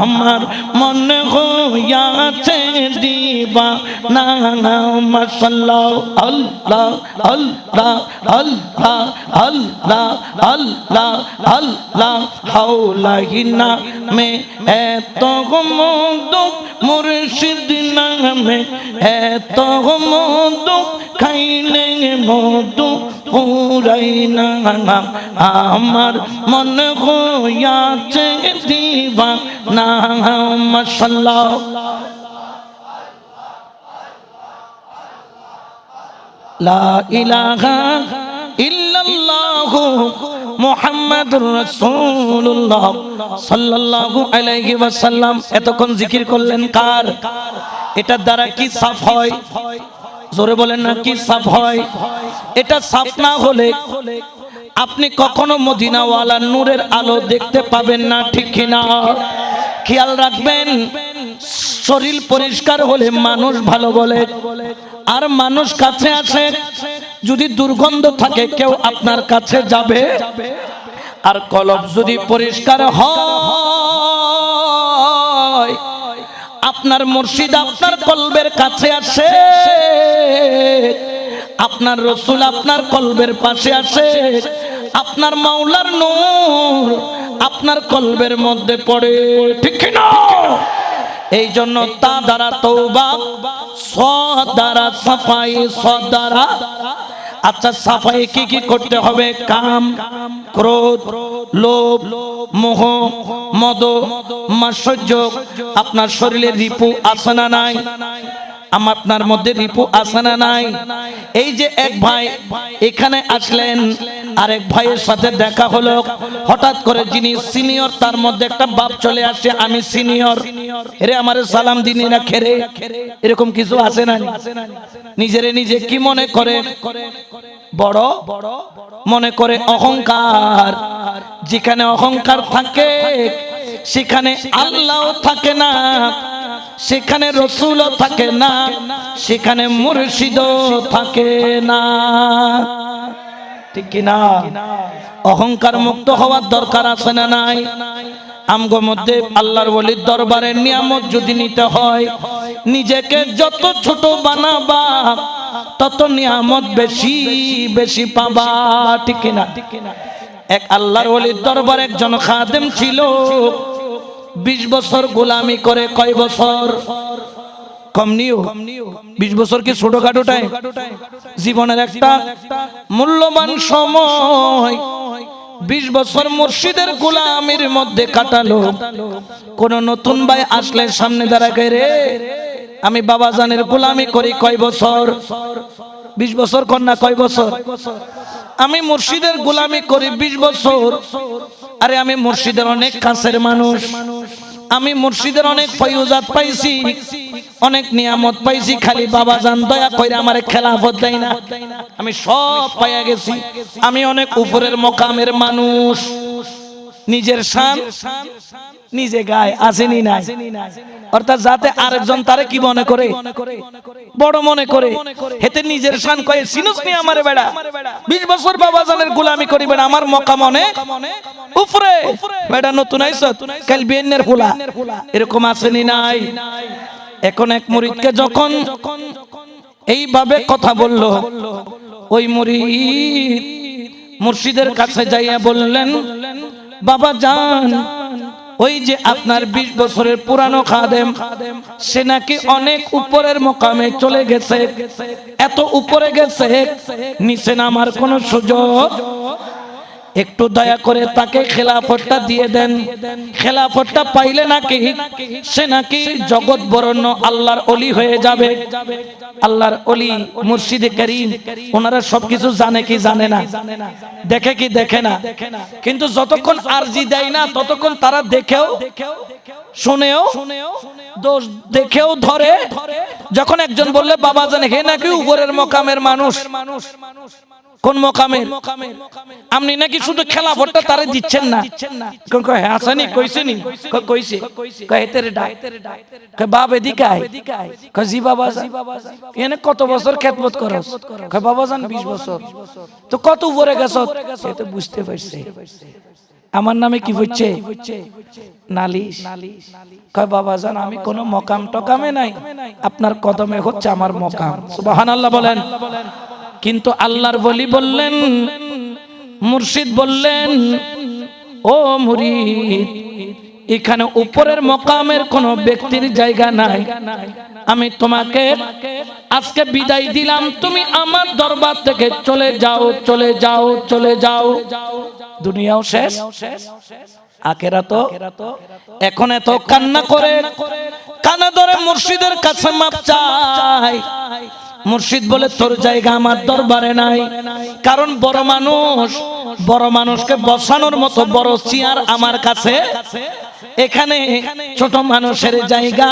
আমার মনে হইয়াছে দিওয়ানা মাশাআল্লাহ আল্লাহ আল্লাহ আল্লাহ আল্লাহ আল্লাহ আল্লাহ হাওলাইনা মে এত মধুক মুর্শিদ নামে এত মধুক খাইলে মধুক ফুরাই না আমার মনে হইয়াছে দিওয়ানা মাশাআল্লাহ লা ইলাহা ইল্লাল্লাহু মুহাম্মাদুর রাসূলুল্লাহ সাল্লাল্লাহু আলাইহি ওয়াসাল্লাম এতক্ষণ জিকির করলেন কার এটার দ্বারা কি সাফ হয় জোরে বলেন না কি সাফ হয় এটা সাফ না হলে আপনি কখনো মদিনাওয়ালার নূরের আলো দেখতে পাবেন না ঠিক কিনা খেয়াল রাখবেন শরীর পরিষ্কার হলে মানুষ ভালো বলে আর মানুষ কাছে আসে যদি দুর্গন্ধ থাকে কেউ আপনার কাছে যাবে আর কলব যদি পরিষ্কার হয় আপনার মুর্শিদ আপনার কলবের কাছে আসে আপনার রাসূল আপনার কলবের পাশে আসে আপনার মাওলার নূর আপনার কলবের মধ্যে পড়ে ঠিক না এই জন্য তা দ্বারা তওবা স দ্বারা সাফাই স দ্বারা আচ্ছা সাফাই কি কি করতে হবে কাম ক্রোধ লোভ মোহ মদ মাৎসর্য আপনার শরীরে রিপু আছে না নাই আপনার মধ্যে রিপু আছে না নাই এই যে এক ভাই এখানে আসলেন আরেক ভাইয়ের সাথে দেখা হলো হঠাৎ করে যিনি সিনিয়র তার মধ্যে একটা বাপ চলে আসে আমি সিনিয়র এরে আমারে সালাম দিনি না খেরে এরকম কিছু আছে না নিজেরে নিজে কি মনে করে বড় মনে করে অহংকার যেখানে অহংকার থাকে সেখানে আল্লাহ থাকে না সেখানে রাসূলও থাকে না সেখানে মুর্শিদও থাকে না ঠিক কি না অহংকার মুক্ত হওয়ার দরকার আছে না নাই আমগো মধ্যে আল্লাহর ওলির দরবারে নিয়ামত যদি নিতে হয় নিজেকে যত ছোট বানাবা তত নিয়ামত বেশি বেশি পাবা, ঠিক কিনা? এক আল্লাহর ওলির দরবারে একজন খাদেম ছিল, 20 বছর গোলামি করে। কয় বছর? কম নিও, 20 বছর কি ছোটখাটো টাইম? জীবনের একটা মূল্যবান সময় 20 বছর মুর্শিদের গোলামির মধ্যে কাটালো। কোন নতুন ভাই আসলে সামনে দাঁড়ায়, রে আমি বাবাজানের গোলামি করি। কয় বছর? 20 বছর। কন্যা কয় বছর? আমি মুর্শিদের গোলামি করি 20 বছর। আরে আমি মুর্শিদের অনেক কাছের মানুষ, আমি মুর্শিদের অনেক ফয়ুজাত পাইছি, অনেক নিয়ামত পাইছি, খালি বাবাজান দয়া কইরা আমারে খেলাফত দেয় না। আমি সব পাইয়া গেছি, আমি অনেক উপরের মকামের মানুষ। নিজের শান নিজে গায়, আসেনি নাই? অর্থাৎ যাতে আরেকজন তারে কি মনে করে? বড় মনে করে। হেতে নিজের শান কয়ে সিনুস নি আমারে বেড়া 20 বছর বাবাজানের গোলামি করি, বেড়া আমার মকাম অনেক উপরে। বেড়া নতুন আইছত, কাল বিয়েনের ফুলা, এরকম আসেনি নাই? এখন এক মুরিদকে যখন এইভাবে কথা বলল, ওই মুরিদ মুর্শিদের কাছে যাইয়া বললেন, বাবা জান, ওই যে আপনার 20 বছরের পুরানো খাদেম, সে নাকি অনেক উপরের মকামে চলে গেছে। এত উপরে গেছে, নিচে নামার কোনো সুযোগ, একটু দয়া করে তাকে খেলাফতটা দিয়ে দেন। খেলাফতটা পাইলে নাকি সে নাকি জগৎ বরণ্য আল্লাহর ওলি হয়ে যাবে। আল্লাহর ওলি মুর্শিদে কারীম, ওনারা সবকিছু জানে কি জানে না? দেখে কি দেখে না? কিন্তু যতক্ষণ আরজি দেয় না ততক্ষণ তারা দেখেও শুনেও দোষ দেখেও ধরে। যখন একজন বললে বাবা জানে হে নাকি উপরের মকামের মানুষ, কোন মকামের? আপনি নাকি শুধু খেলাফতটা তারে দিচ্ছেন না। কোন কয় হাসানি কইছেনি? কইছে। কয় এতেরে ডাক। কয় বাপ এদিকে আয়। কয় জি বাবা। এনে কত বছর খেদমত করস? কয় বাবা জান 20 বছর। তো কত উপরে গেছ? সে তো বুঝতে পারছে আমার নামে কি হচ্ছে, নালিশ। কয় বাবা জান আমি কোন মকাম টকামে নাই, আপনার কদমে হচ্ছে আমার মকাম। সুবহানাল্লাহ বলেন। কিন্তু আল্লাহর ওলি বললেন, মুর্শিদ বললেন, ও মুরিদ, এখানে উপরের মকামের কোন ব্যক্তির জায়গা নাই। আমি তোমাকে আজকে বিদায় দিলাম, তুমি আমার দরবার থেকে চলে যাও, চলে যাও, চলে যাও। দুনিয়াও শেষ, আখিরাত। এখন এত কান্না করে কানা ধরে মুর্শিদের কাছে মাপ চাই। মুর্শিদ বলে তোর জায়গা আমার দরবারে নাই, কারণ বড় মানুষ, বড় মানুষকে বসানোর মতো বড় চেয়ার আমার কাছে। এখানে ছোট মানুষের জায়গা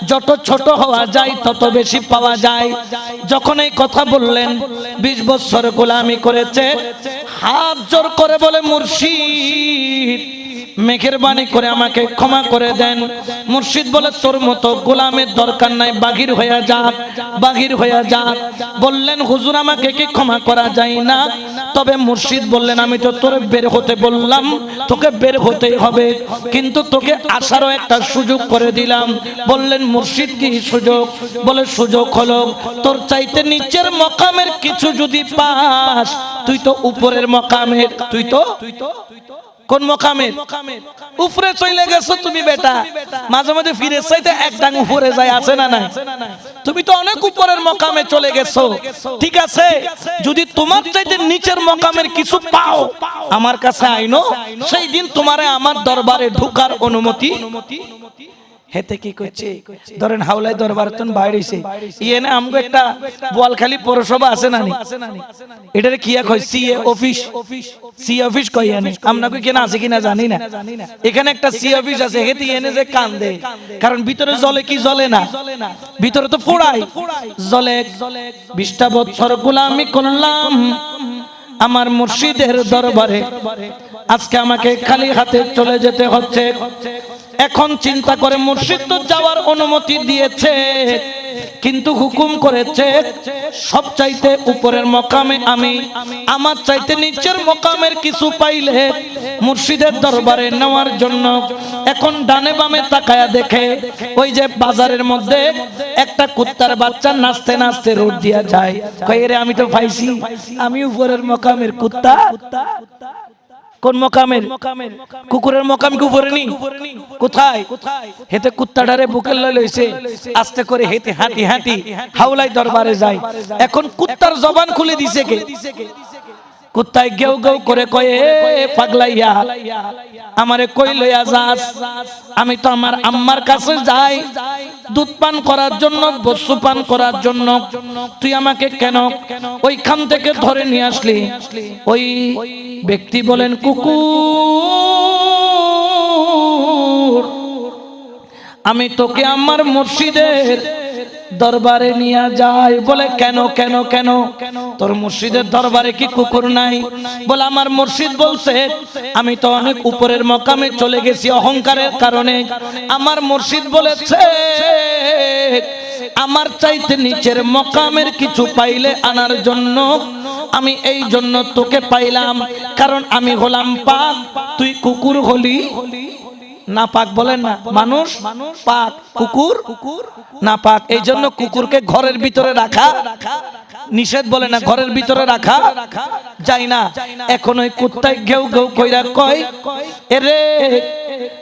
যত ছোট হওয়া যায় তত বেশি পাওয়া যায়। যখন এই কথা বললেন, 20 বছর গোলামি করেছে, হাত জোর করে বলে মুর্শিদ মেহেরবানি করে আমাকে ক্ষমা করে দেন। মুর্শিদ বলে তোর মতো গোলামের দরকার নাই, বাহির হয়ে যা, বাহির হয়ে যা। বললেন হুজুর আমাকে কি ক্ষমা করা যায় না? তবে মুর্শিদ বললেন আমি তো তোর বের হতে বললাম, তোকে বের হতেই হবে, কিন্তু তোকে আসারও একটা সুযোগ করে দিলাম। বললেন মুর্শিদ কি সুযোগ? বলে সুযোগ হলো তোর চাইতে নিচের মকামের কিছু যদি পাস, তুই তো উপরের মকামের। তুই তো কোন মকামের? উপরে চলে গেছো তুমি বেটা, মাঝে মাঝে ফিরে চাইতে এক ডাং উপরে যায়, আছে না নাই? তুমি তো অনেক উপরের মকামে চলে গেছো। ঠিক আছে, যদি তোমার চাইতে নিচের মকামের কিছু পাও আমার কাছে আইনো, সেই দিন তোমারে আমার দরবারে ঢোকার অনুমতি। হেতে কি করছে? ধরেন হাওলাই দরবার তন বাইরেছে, ইয়েনে আমগো একটা বোয়ালখালী পৌরসভা আছে না? এটারে কিয়া কই? CA office. সি অফিস কই এনে? আমরা কই কেন আছে কিনা জানি না। এখানে একটা সি অফিস আছে। হেতে এনে যে কান্দে, কারণ ভিতরে জলে কি জলে না? ভিতরে তো পোড়াই জলে। 20টা বছর গোলামি করলাম আমার মুর্শিদের দরবারে, আজকে আমাকে খালি হাতে চলে যেতে হচ্ছে। এখন চিন্তা করে মুর্শিদ তো যাওয়ার অনুমতি দিয়েছে, কিন্তু হুকুম করেছে সবচাইতে উপরের মকামে আমি, আমার চাইতে নিচের মকামের কিছু পাইলে মুর্শিদের দরবারে নেওয়ার জন্য। এখন ডানে বামে তাকায়া দেখে ওই যে বাজারের মধ্যে একটা কুত্তার বাচ্চা নাচতে নাচতে রোড দিয়া যায়, কয় রে আমি তো পাইছি, আমি উপরের মকামের কুত্তা। কোন মকামের? কুকুরের মকাম কি উপরে নি? কোথায়? হেতে কুত্তাটারে বুকে লইছে, আস্তে করে হেতে হাঁটি হাঁটি হাওলাই দরবারে যায়। এখন কুত্তার জবান খুলে দিছে কে? কুত্তায় গেউ গেউ করে কয়ে, পাগলাইয়া আমারে কই লইয়া যাস? আমি তো আমার আম্মার কাছে যাই দুধ পান করার জন্য, বস্তু পান করার জন্য, তুই আমাকে কেন ওইখান থেকে ধরে নিয়ে আসলি? ওই ব্যক্তি বলেন, কুকুর, আমি তোকে আমার মুর্শিদের দরবারে নিয়ে যাই। বলে কেন কেন কেন? তোর মুর্শিদের দরবারে কি কুকুর নাই? বলে আমার মুর্শিদ বলছে আমি তো অনেক উপরের মকামে চলে গেছি অহংকারের কারণে। আমার মুর্শিদ বলেছে আমার চাইতে নিচের মকামের কিছু পাইলে আনার জন্য, আমি এই জন্য তোকে পাইলাম, কারণ আমি হলাম পাক, তুই কুকুর হলি না পাক। বলেন না, মানুষ পাক, কুকুর না পাক। এই জন্য কুকুরকে ঘরের ভিতরে রাখা নিষেধ, বলে না, ঘরের ভিতরে রাখা যায় না। এখন ওই কুত্তায় ঘেউ ঘেউ কইরা কয়, এরে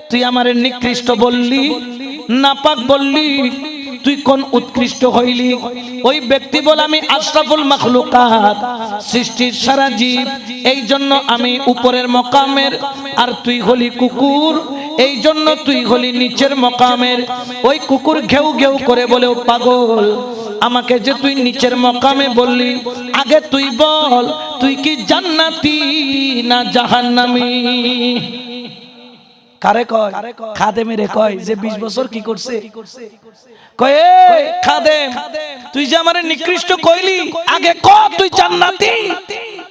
তুই আমারে নিকৃষ্ট বললি, না পাক বললি, তুই কোন উৎকৃষ্ট হইলি? ওই ব্যক্তি বলে আমি আশরাফুল মাখলুকাত, সৃষ্টির সারা জীব, এই জন্য আমি উপরের মকামের, আর তুই হলি কুকুর, এই জন্য তুই হলি নিচের মকামের। ওই কুকুর ঘেউ ঘেউ করে বলে, ও পাগল, আমাকে যে তুই নিচের মকামে বললি, আগে তুই বল তুই কি জান্নাতি না জাহান্নামী? কারে কয়? খাদেমেরে কয় যে 20 বছর কি করছে? কয় এই খাদেম, তুই যে আমারে নিকৃষ্ট কইলি, আগে ক তুই জান্নাতি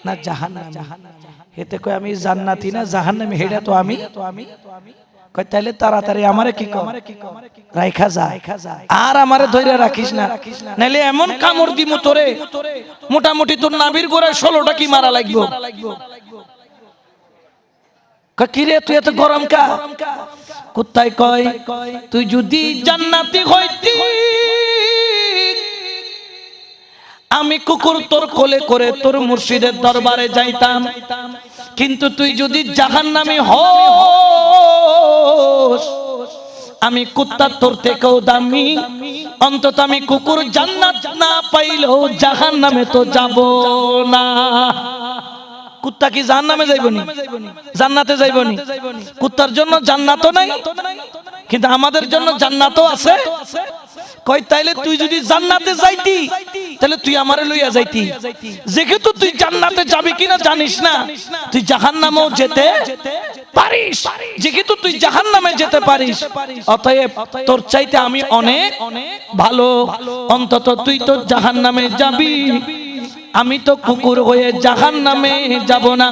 না জাহান্নামী? হেতে কয় আমি জান্নাতি না জাহান্নামী, হেডা তো আমি। কয় তাইলে তাড়াতাড়ি আমারে কি কর, রাইখা যা, আর আমারে ধইরা রাখিস না, নাইলে এমন কামড় দিমু তোরে, মোটামুটি তোর নাভির গোড়ায় 16টা কি মারা লাগবে। কিরে তুই এত গরম কা? কুত্তায় কয়, তুই যদি জান্নাতি হইতি আমি কুকুর তোর কোলে করে তোর মুর্শিদের দরবারে যাইতাম, কিন্তু তুই যদি জাহান্নামী হস, আমি কুত্তা তোর থেকেও দামি, অন্তত আমি কুকুর জান্নাত না পাইলেও জাহান্নামে তো যাব না। কুত্তা কি জাহান্নামে যাইবনি? জান্নাতে যাইবনি? কুত্তার জন্য জান্নাতও নাই, কিন্তু আমাদের জন্য জান্নাতও আছে। কই তাইলে তুই যদি জান্নাতে যাইতি, তাহলে তুই আমারে লইয়া যাইতি। যেহেতু তুই জান্নাতে যাবি কিনা জানিস না, তুই জাহান্নামেও যেতে পারিস। যেহেতু তুই জাহান্নামে যেতে পারিস, অতএব তোর চাইতে আমি অনেক ভালো, অন্তত তুই তো জাহান্নামে যাবি, আমি তো কুকুর হয়ে জাহান্নামে যাব না।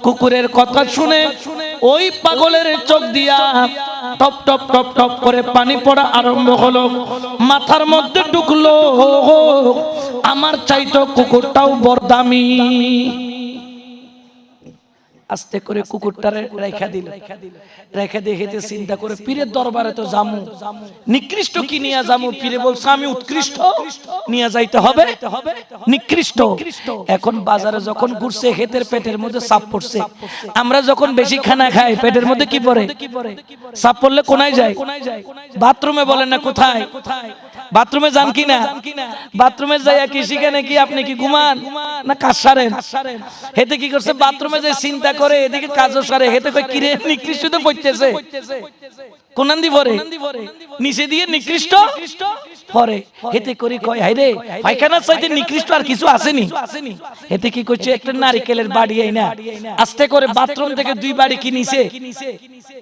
কুকুরের কথা শুনে ওই পাগলের চোখ দিয়া টপ টপ টপ টপ করে পানি পড়া আরম্ভ হলো, মাথার মধ্যে ঢুকলো আমার চাইতো কুকুরটাও বড় দামি। আস্তে করে কুকুরটারে রেখা দিল, রেখা দিয়ে হেতে চিন্তা করে পীরের দরবারে তো যামু, নিকৃষ্ট কি নিয়ে যামু? পীরে বলছে আমি উৎকৃষ্ট নিয়ে যাইতে হবে, নিকৃষ্ট। এখন বাজারে যখন ঘুরছে হেতের পেটের মধ্যে চাপ পড়ছে। আমরা যখন বেশি খানা খাই পেটের মধ্যে কি পড়ে? চাপ পড়লে কোনায় যায়? বাথরুমে। বলেন না কোথায়? বাথরুমে যান কিনা? বাথরুমে যাইয়া কি শিখে নাকি আপনি কি ঘুমান না কাজ সারেন? হেতে কি করছে? বাথরুমে যাই চিন্তা করে এদিকে কাজও সারে। হেতে কই কিরে নিকৃষ্ট তো পড়তেছে, কোনান দি পরে নিচে দিয়ে নিকৃষ্ট পরে। হেতে করি কয় হাই রে পায়খানার চাইতে নিকৃষ্ট আর কিছু আসেনি। হেতে কি করছে? একটা নারিকেলের বাড়ি আইনা আস্তে করে বাথরুম থেকে 2 বাড়ি কি নিছে,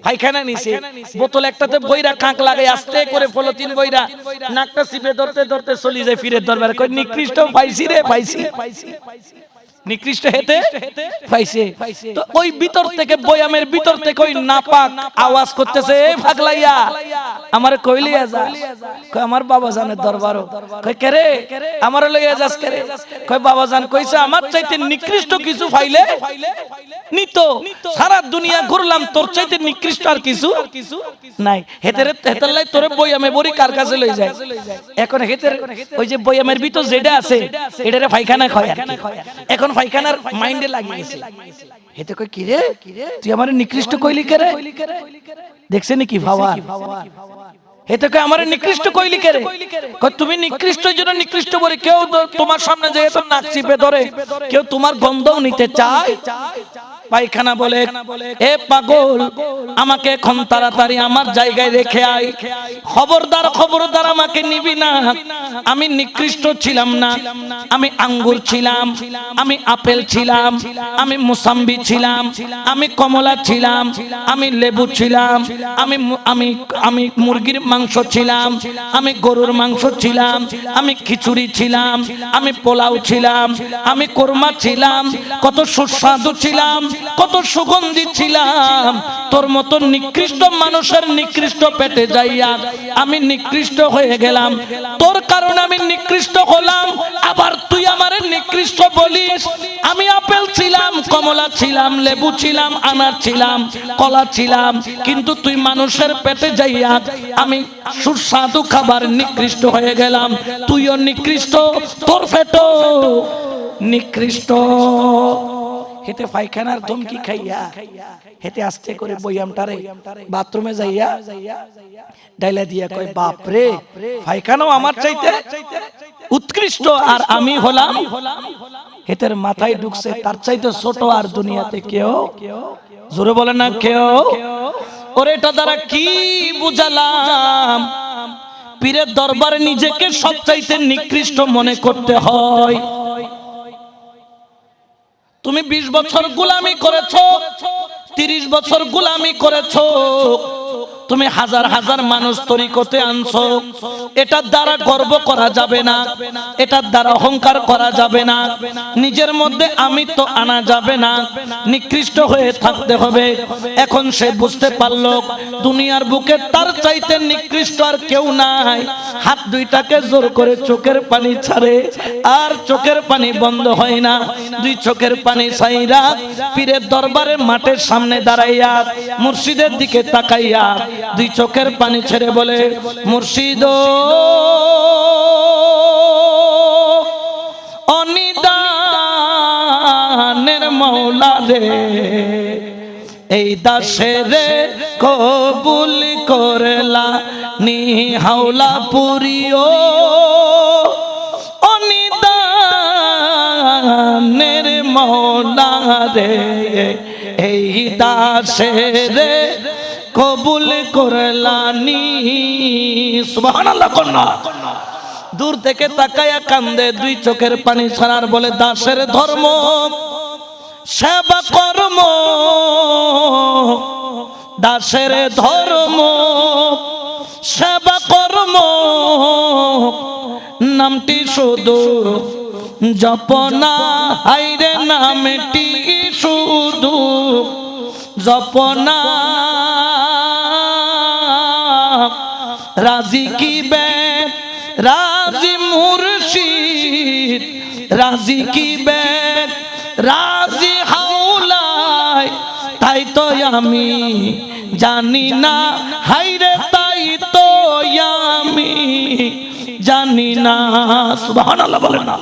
পায়খানা নিছে, বোতল একটাতে বইরা কাঁক লাগাই আস্তে করে পলিথিন বইরা নাকটা চিপে ধরতে ধরতে চলে যায় পীরের দরবারে। কই নিকৃষ্ট পাইছি রে, পাইছি, নিকৃষ্ট হেতে পাইছে। তো ওই ভিতর থেকে, বয়ামের ভিতর থেকে ওই নাপাক আওয়াজ করতেছে, এ পাগলাইয়া আমারে কইলিয়া যা, কয় আমার বাবাজানের দরবারও। কয় কে রে আমার লইয়া যাস কে রে? কয় বাবাজান কইছে আমার চাইতে নিকৃষ্ট কিছু পাইলে নিত, সারা দুনিয়া ঘুরলাম তোর চাইতে নিকৃষ্ট আর কিছু নাই, হেতেরে হেতালাই তোরে বইয়ামে বড়ি কার কাছে লই যায়। এখন হেতের ওই যে বইয়ামের ভিতর যেটা আছে এটারে পায়খানা খায় আর কি। এখন পায়খানার মাইন্ডে লাগিয়েছে। হেতে কই কি রে তুই আমারে নিকৃষ্ট কইলি কে রে? দেখছে নাকি ভাবা? হেতে কই আমারে নিকৃষ্ট কইলি কে রে? কই তুমি নিকৃষ্ট জন্য নিকৃষ্ট বলে কেউ তোমার সামনে যায় তো নাক চিপে ধরে, কেউ তোমার গন্ধও নিতে চায়। পায়খানা বলে এ পাগল আমাকে এখন তাড়াতাড়ি আমার জায়গায় রেখে আয়, খবরদার খবরদার আমাকে নিবি না। আমি নিকৃষ্ট ছিলাম না, আমি আঙ্গুর ছিলাম, আমি আপেল ছিলাম, আমি মুসাম্বি ছিলাম, আমি কমলা ছিলাম, আমি লেবু ছিলাম, আমি আমি আমি মুরগির মাংস ছিলাম, আমি গরুর মাংস ছিলাম, আমি খিচুড়ি ছিলাম, আমি পোলাও ছিলাম, আমি কোরমা ছিলাম, কত সুস্বাদু ছিলাম, কত সুগন্ধি ছিলাম। তোর মতো নিকৃষ্ট মানুষের নিকৃষ্ট পেটে যাইয়া আমি নিকৃষ্ট হয়ে গেলাম, তোর কারণে আমি নিকৃষ্ট হলাম। আবার তুই আমারে নিকৃষ্ট বলিস? আমি আপেল ছিলাম, কমলা ছিলাম, লেবু ছিলাম, আনার ছিলাম, কলা ছিলাম, কিন্তু তুই মানুষের পেটে যাইয়া আমি সুস্বাদু খাবার নিকৃষ্ট হয়ে গেলাম। তুইও নিকৃষ্ট, তোর পেটও নিকৃষ্ট। হেতে পায়খানার ধমকি খাইয়া হেতে আস্তে করে বইয়ামটারে বাথরুমে যাইয়া ডাইলা দিয়া কয় বাপ রে পায়খানাও আমার চাইতে উৎকৃষ্ট আর আমি হলাম। হেতের মাথায় ঢুকছে তার চাইতে ছোট আর দুনিয়াতে কেউ, জোরে বলে না কেউ। ওরে এটা দ্বারা কি বুঝালাম? পীরের দরবারে নিজেকে সবচাইতে নিকৃষ্ট মনে করতে হয়। তুমি 20 বছর গোলামি করেছো, 30 বছর গোলামি করেছো, তুমি হাজার হাজার মানুষ তরিকতে আনছো, এটার দ্বারা গর্ব করা যাবে না, এটার দ্বারা অহংকার করা যাবে না, নিজের মধ্যে আমি তো আনা যাবে না, নিকৃষ্ট হয়ে থাকতে হবে। এখন সে বুঝতে পারলো দুনিয়ার বুকে তার চাইতে নিকৃষ্ট আর কেউ নাই। হাত দুইটাকে জোর করে চোখের পানি ছাড়ে, আর চোখের পানি বন্ধ হয় না। দুই চোখের পানি ছাইরা পীরের দরবারের মাঠের সামনে দাঁড়াইয়া মুর্শিদের দিকে তাকাইয়া দুই চোখের পানি ছেড়ে বলে, মুর্শিদ অনিদানের মৌলা রে, এই দাসের কবুল করলা নি হাওলা পুরিও, অনিদানের মৌলা রে, এই দাসের কবুল করলানি। সুবহানাল্লাহ কন্যা দূর থেকে তাকায়া কান্দে, দুই চোখের পানি ছাড়ার বলে দাসের ধর্ম সেবা কর্ম, দাসের ধর্ম সেবা কর্ম, নামটি শুধু জপনা, হাইরে নামটি শুধু জপনা, রাজি কি বে রাজি মুর্শিদ, রাজি কি বে রাজি হাওলাই, তাই তো আমি জানি না, হাইরে তাই তো আমি জানি না। সুবহানাল্লাহ বলেন না।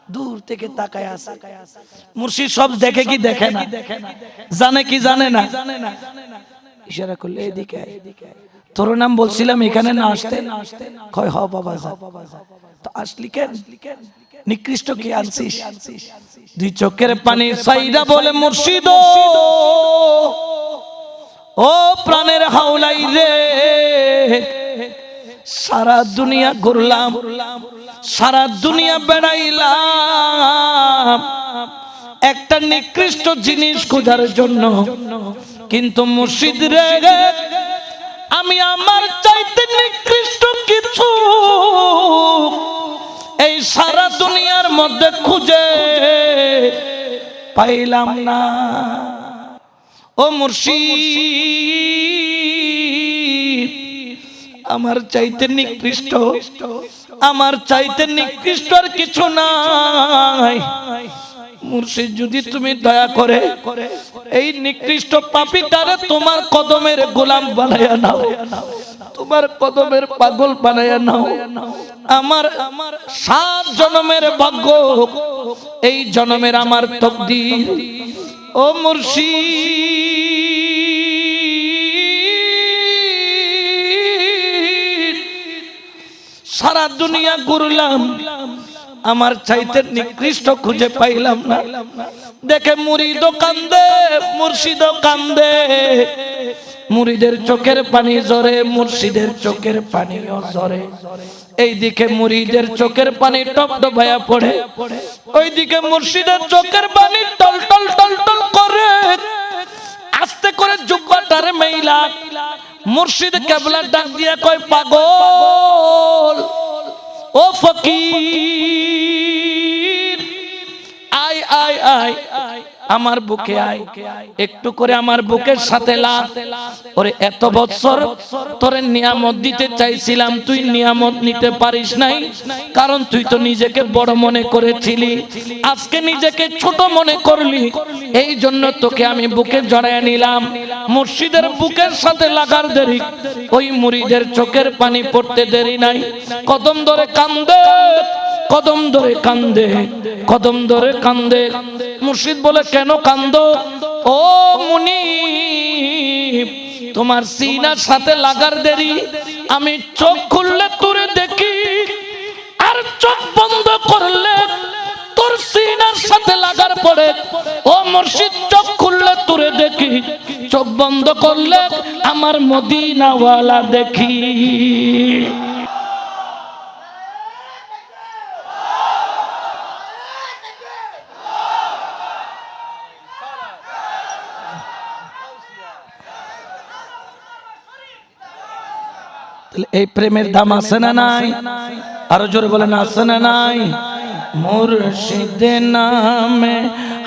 দূর থেকে তাকায় আছে মুর্শিদ, সব দেখে কি দেখে না, জানে কি জানে না, ইশারা করলে এদিকে তোর নাম বলছিলাম এখানে না আসতে, কয় হ বাবা যা, তো আসলি কেন, নিকৃষ্ট কি আনছিস? দুই চোখের পানি সাইরা বলে, মুর্শিদ ও প্রাণের হাওলাই রে, সারা দুনিয়া ঘুরলাম, সারা দুনিয়া বেড়াইলাম একটা নিকৃষ্ট জিনিস খোঁজার জন্য, কিন্তু মুর্শিদ রে আমি আমার চাইতে নিকৃষ্ট কিছু এই সারা দুনিয়ার মধ্যে খুঁজে পাইলাম না। ও মুর্শিদ আমার চাইতে নিকৃষ্ট, আমার চাইতে নিকৃষ্ট আর কিছু নাই। মুর্শিদ যদি তুমি দয়া করে এই নিকৃষ্ট পাপীটারে তোমার কদমের গোলাম বানায়া নাও, তোমার কদমের পাগল বানায়া নাও। আমার 7 জন্মের ভাগ্য, এই জন্মের আমার তকদির। ও মুর্শিদ, সারা দুনিয়া ঘুরলাম, আমার চাইতে নিকৃষ্ট খুঁজে পাইলাম না। দেখে মুরিদও কান্দে, মুর্শিদও কান্দে, মুরিদের চোখের পানি ঝরে, মুর্শিদের চোখের পানিও ঝরে। এইদিকে মুরিদের চোখের পানি টপটপায়া পড়ে, ওইদিকে মুর্শিদের চোখের পানি টল টল টল টল করে। আস্তে করে জুব্বাটারে মেইলা মুর্শিদ কেবলা ডাক দিয়া কয়, পাগল ও ফকির, আয় আয় আয় আমার বুকে আয়, একটু করে আমার বুকের সাথে লাগ। ওরে এত বছর তোরে নিয়ামত দিতে চাইছিলাম, তুই নিয়ামত নিতে পারিস নাই, কারণ তুই তো নিজেকে বড় মনে করেছিলি, আজকে নিজেকে ছোট মনে করলি, এই জন্য তোকে আমি বুকে জড়ায় নিলাম। মুর্শিদের বুকের সাথে লাগার দেরি, ওই মুরিদের চোখের পানি পড়তে দেরি নাই। কদম ধরে কান্দে, কদম ধরে কান্দে, কদম ধরে কান্দে। মুর্শিদ বলে, কেন কান্দো? ও মুনিব, তোমার সিনার সাথে লাগার দেরি, আমি চোখ খুললে তোরে দেখি, আর চোখ বন্ধ করলে তোর সিনার সাথে লাগার পড়ে। ও মুর্শিদ, চোখ খুললে তোরে দেখি, চোখ বন্ধ করলে আমার মদিনাওয়ালা দেখি। এই প্রেমের দাম আছে না নাই? আরো জোরে বলেন, আছে না নাই? মুর্শিদ নামে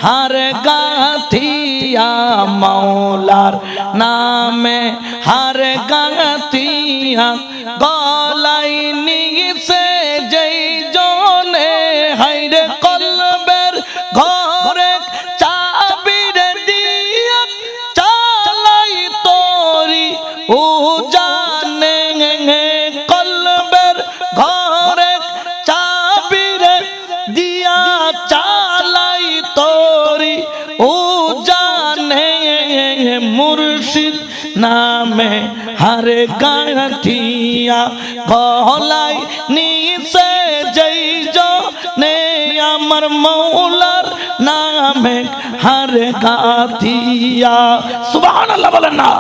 হার গাথিয়া, মৌলার নামে হার গাথিয়া, গলাই নিছে যেই জনে, হাইরে কলবের ঘরে চাবিরে দিয়া, চালাই তোরি ও জানে, কলবের ঘরে চাবিরে দিয়া, চালাই তোরি ও জানে। মুর্শিদ নামে হারে গাথিয়া, গলাই নিছে যেই জনে, আমার মৌলার নামে হারে গাথিয়া। সুবহানাল্লাহ বলেন না?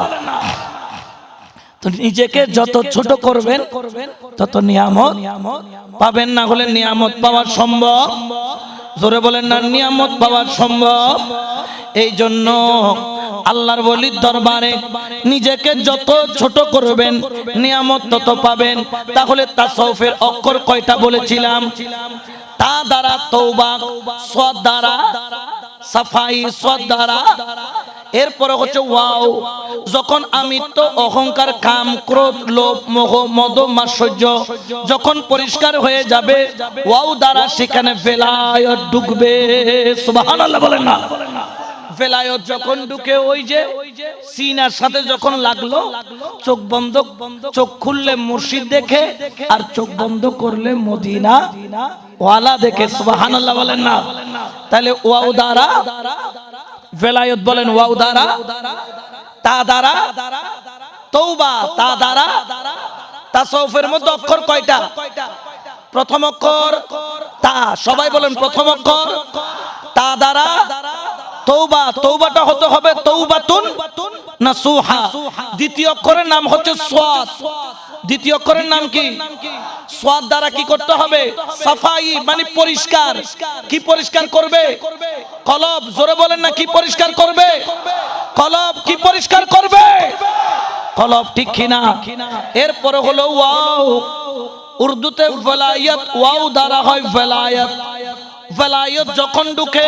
তো নিজেকে যত ছোট করবেন তত নিয়ামত পাবেন, না হলে নিয়ামত পাওয়া সম্ভব। জোরে বলেন না, নিয়ামত পাওয়া সম্ভব। এই জন্য আল্লাহর ওলির দরবারে নিজেকে যত ছোট করবেন নিয়ামত তত পাবেন। তাহলে তাসাউফের অক্ষর কয়টা বলেছিলাম? তা দ্বারা তওবা, সাদ দ্বারা সাফাই, সাদ দ্বারা, এরপরে হচ্ছে ওয়াও, যখন আমিত্ব, অহংকার, কাম, ক্রোধ, লোভ, মোহ, মদ, মাৎসর্য যখন পরিষ্কার হয়ে যাবে, ওয়াও দ্বারা সেখানে ভেলায়ত ঢুকবে। সুবহানাল্লাহ বলেন না? ভেলায়ত যখন ঢুকে, ওই যে সিনার সাথে যখন লাগলো, চোখ বন্ধ, চোখ খুললে মুর্শিদ দেখে, আর চোখ বন্ধ করলে মদিনা ওয়ালা দেখে। সুবহানাল্লাহ বলেন না? তাহলে ওয়াও দ্বারা ভেলায়ত, বলেন ওয়াও দ্বারা, তা দ্বারা তওবা, তা দ্বারা। তাসাউফের মধ্যে অক্ষর কয়টা? প্রথম অক্ষর তা, সবাই বলেন প্রথম অক্ষর তা দ্বারা তওবা, তওবাটা হতে হবে তওবাতুন নাসুহা। দ্বিতীয় অক্ষরের নাম হচ্ছে সাদ, দ্বিতীয় অক্ষরের নাম কি? সাদ দ্বারা কি করতে হবে? সাফাই, মানে পরিষ্কার। কি পরিষ্কার করবে? কলব। জোরে বলেন না, কি পরিষ্কার করবে? কলব। কি পরিষ্কার করবে? কলব, ঠিক কিনা? এরপরে হলো ওয়াও, উর্দুতে ভেলায়াত, ওয়াও দ্বারা হয় ভেলায়াত। ভেলায়ত যখন ঢুকে,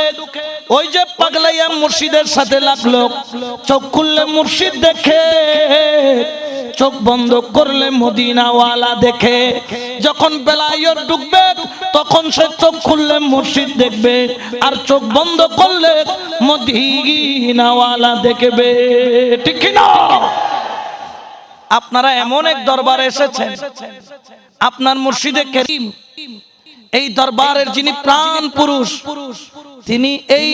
ওই যে পাগলাইয়া মুর্শিদের সাথে লাগলো, চোখ খুললে মুর্শিদ দেখে, চোখ বন্ধ করলে মদিনাওয়ালা দেখে, যখন বেলায়েত ঢুকবে তখন সে চোখ খুললে মুর্শিদ দেখবে, আর চোখ বন্ধ করলে মদিনাওয়ালা দেখবে। ঠিক কি না? আপনারা এমন এক দরবারে এসেছেন, আপনার মুর্শিদে কারীম এই দরবারের যিনি প্রাণ পুরুষ, তিনি এই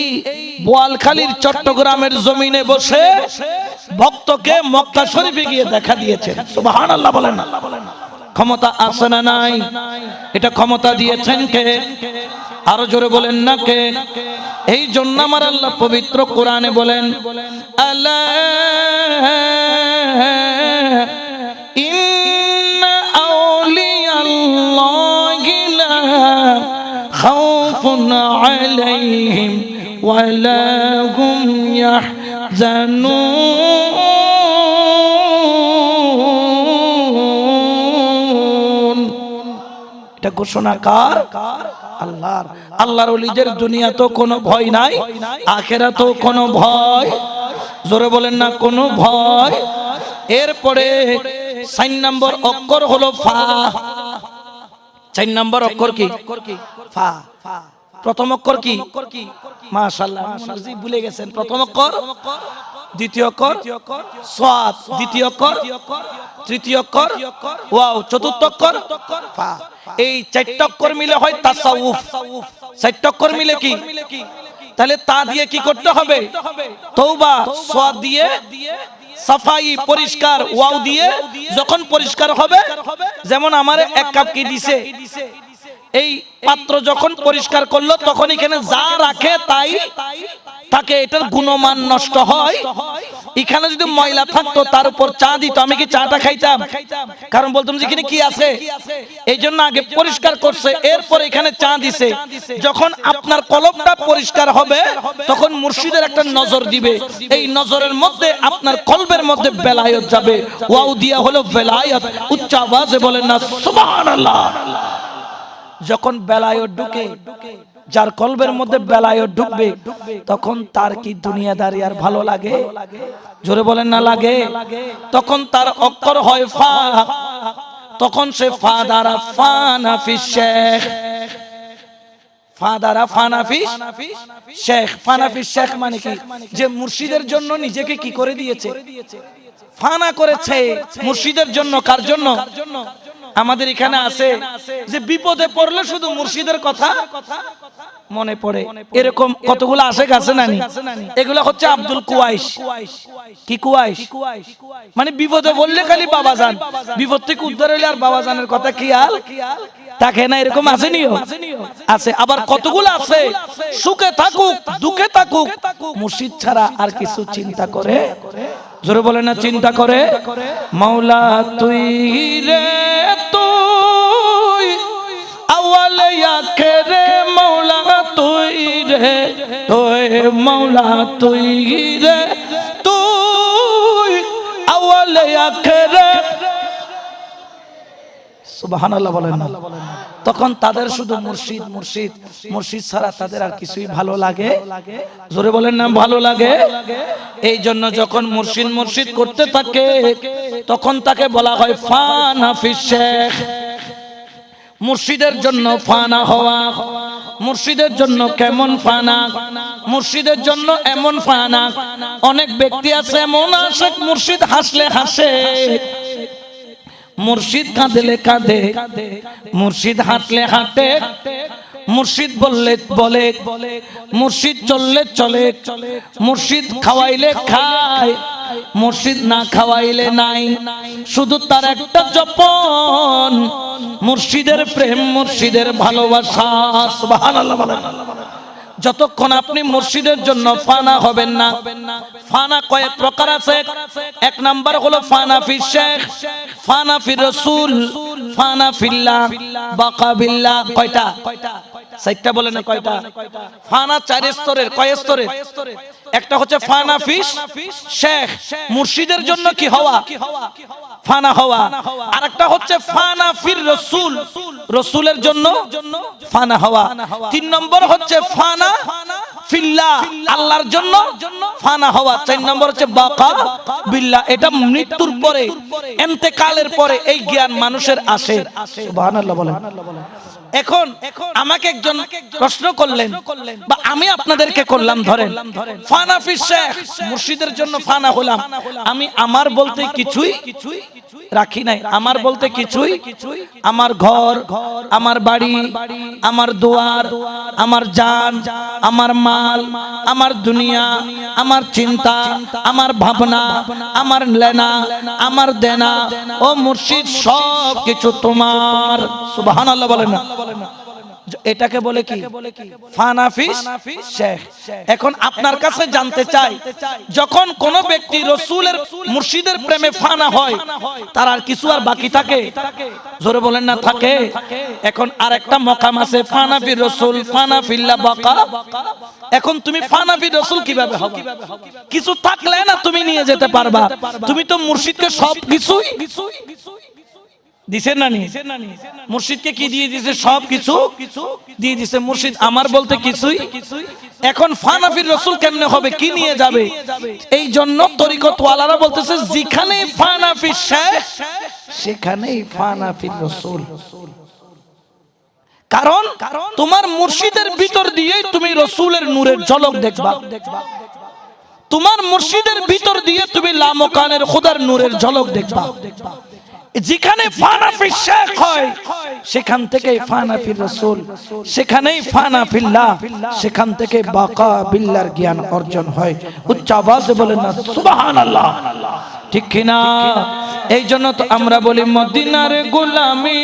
বোয়ালখালীর চট্টগ্রামের জমিনে বসে ভক্তকে মক্কা শরীফে গিয়ে দেখা দিয়েছেন। সুবহানাল্লাহ বলেন। ক্ষমতা আছে না নাই? এটা ক্ষমতা দিয়েছেন কে? আরো জোরে বলেন না কে? এই জন্য আমার আল্লাহ পবিত্র কোরআনে বলেন, আলা ইন্না আউলিয়াল্লাহি লা খাউফুন আলাইহিম ওয়া লা হুম ইয়াহজানুন। এটা ঘোষণা কার? আল্লাহর। আল্লাহর ওলিদের দুনিয়াতেও কোনো ভয় নাই, আখিরাতেও কোনো ভয়, জোরে বলেন না কোনো ভয়। এরপরে 4 নম্বর অক্ষর হলো ফা। 4 নম্বর অক্ষর কি? ফা। প্রথম অক্ষর কি? মাশাআল্লাহ, মুনাজি ভুলে গেছেন। প্রথম অক্ষর, দ্বিতীয় অক্ষর সাদ, দ্বিতীয় অক্ষর, তৃতীয় অক্ষর ওয়াও, চতুর্থ অক্ষর ফা। এই 4টা অক্ষর মিলে হয় তাসাউফ। 4টা অক্ষর মিলে কি? তাহলে তা দিয়ে কি করতে হবে? তওবা। সাদ দিয়ে সাফাই, পরিষ্কার। ওয়াও দিয়ে যখন পরিষ্কার হবে, যেমন আমারে 1 কাপ কি দিছে, এই পাত্র যখন পরিষ্কার করলো তখন এখানে যা রাখে তাই থাকে, এটার গুণমান নষ্ট হয়। এখানে যদি ময়লা থাকতো তার উপর চা দিত, আমি কি চাটা খাইতাম? কারণ বলতাম যে এখানে কি আছে, এই জন্য আগে পরিষ্কার করছে, এরপর এখানে চা দিছে। যখন আপনার কলবটা পরিষ্কার হবে তখন মুর্শিদের একটা নজর দিবে, এই নজরের মধ্যে আপনার কলবের মধ্যে বেলায়েত যাবে। ওয়াও দিয়া হলো বেলায়েত। উচ্চ আওয়াজে বলেন না সুবহানাল্লাহ। যখন বেলায়েত ঢুকে, যার কলবের মধ্যে বেলায়েত ঢুকবে, তখন তার কি দুনিয়াদারি আর ভালো লাগে? জোরে বলেন না লাগে? তখন তার অক্ষর হয় ফা, তখন সে ফা দ্বারা ফানাফি শেখ, ফা দ্বারা ফানাফি শেখ। ফানাফি শেখ মানে কি? যে মুর্শিদের জন্য নিজেকে কি করে দিয়েছে? ফানা করেছে মুর্শিদের জন্য। কার জন্য? আমাদের এখানে আছে যে বিপদে পড়লে শুধু মুর্শিদের কথা মনে পড়ে, এরকম কতগুলো আশেক আছে নানি? এগুলো হচ্ছে আব্দুল কুয়াইশ। কি কুয়াইশ? মানে বিপদে পড়লে খালি বাবাজান, বিপদ থেকে উদ্ধার হইলে আর বাবাজানের কথা কি আর তাকে না, এরকম আসেনিও আছে। আবার কতগুলো আছে সুখে থাকুক দুঃখে থাকুক মুর্শিদ ছাড়া আর কিছু চিন্তা করে, জোরে বলে না চিন্তা করে। মাওলা তুই রে তুই আওয়ালে আখেরে, মাওলা তুই রে তুই, মাওলা তুই রে তুই আওয়ালে আখেরে। সুবহানাল্লাহ বলেন না? তখন তাদের শুধু মুর্শিদ মুর্শিদ মুর্শিদ ছাড়া তাদের আর কিছুই ভালো লাগে? জোরে বলেন না ভালো লাগে? এই জন্য যখন মুর্শিদ মুর্শিদ করতে থাকে তখন তাকে বলা হয় ফানাফি শেখ। মুর্শিদের জন্য ফানা হওয়া। মুর্শিদের জন্য কেমন ফানা? মুর্শিদের জন্য এমন ফানা, অনেক ব্যক্তি আছে এমন আশেক, মুর্শিদ হাসলে হাসে, মুর্শিদ কাঁদলে কাঁদে, মুর্শিদ হাঁটলে হাঁটে, মুর্শিদ বললে বলে, মুর্শিদ চললে চলে, মুর্শিদ খাওয়াইলে খায়, মুর্শিদ না খাওয়াইলে নাই। শুধু তার একটা জপন, মুর্শিদের প্রেম, মুর্শিদের ভালোবাসা। সুবহানাল্লাহ বলেন। যতক্ষণ আপনি মুর্শিদের জন্য ফানা হবেন না। ফানা কয়েক প্রকার আছে। 1 নাম্বার হলো ফানা ফি শেখ, ফানা ফি রাসূল, ফানা ফিল্লাহ, বাকা বিল্লাহ। কয়টা? 4টা বলেন না কয়টা? ফানা 4 স্তরের। কয় স্তরের? একটা হচ্ছে ফানা ফি শেখ, মুর্শিদের জন্য কি হওয়া? ফানা হওয়া। আরেকটা হচ্ছে ফানা ফির রাসূল, রাসূলের জন্য ফানা হওয়া। 3 নম্বর হচ্ছে ফানা ফিল্লাহ, আল্লাহর জন্য ফানা হওয়া। 4 নম্বর হচ্ছে বাকা বিল্লাহ, এটা মৃত্যুর পরে, ইন্তেকালের পরে এই জ্ঞান মানুষের আসে। সুবহানাল্লাহ বলেন। এখন আমাকে একজন প্রশ্ন করলেন, বা আমি আপনাদেরকে করলাম, ধরেন ফানা ফি শেখ, মুর্শিদের জন্য ফানা হলাম, আমি আমার বলতে কিছুই রাখি নাই। আমার বলতে কিছুই, আমার ঘর, আমার বাড়ি, আমার দুয়ার, আমার জান, আমার মাল, আমার দুনিয়া, আমার চিন্তা, আমার ভাবনা, আমার লেনা, আমার দেনা, ও মুর্শিদ সব কিছু তোমার। সুবহানাল্লাহ বলেন না। এটাকে বলে কি? ফানা ফি শেখ। এখন আপনার কাছে জানতে চাই, যখন কোন ব্যক্তি রাসূলের মুর্শিদের প্রেমে ফানা হয়, তার আর কিছু আর বাকি থাকে? জোরে বলেন না, থাকে। এখন আরেকটা মাকাম আছে, ফানা ফি রাসূল, ফানা ফিল্লাহ বাকা। এখন তুমি ফানা ফি রাসূল কিভাবে হবে? কিছু থাকলে না তুমি নিয়ে যেতে পারবা। তুমি তো মুর্শিদকে সব কিছুই দিছেন না নি? মুর্শিদকে কি দিয়ে দিয়েছে? সব কিছু দিয়ে দিয়েছে। মুর্শিদ আমার বলতে কিছুই। এখন ফানা ফি রাসূল কেমনে হবে? কি নিয়ে যাবে? এই জন্য তরিকত ওয়ালারা বলতেছে, যেখানে ফানা ফি শেখ সেখানেই ফানা ফি রাসূল। কারণ তোমার মুর্শিদের ভিতর দিয়েই তুমি রাসূলের নূরের ঝলক দেখবা। তোমার মুর্শিদের ভিতর দিয়ে তুমি লামকানের খোদার নূরের ঝলক দেখবা। যেখানে ফানা ফি শেখ হয় সেখান থেকে ফানা ফি রাসূল, সেখানেই ফানা ফিল্লাহ, সেখান থেকে বাকা বিল্লাহর জ্ঞান অর্জন হয়। উচ্চ আওয়াজে বলেন না সুবহানাল্লাহ, ঠিক কি না? এই জন্য তো আমরা বলি, মদিনার গোলামি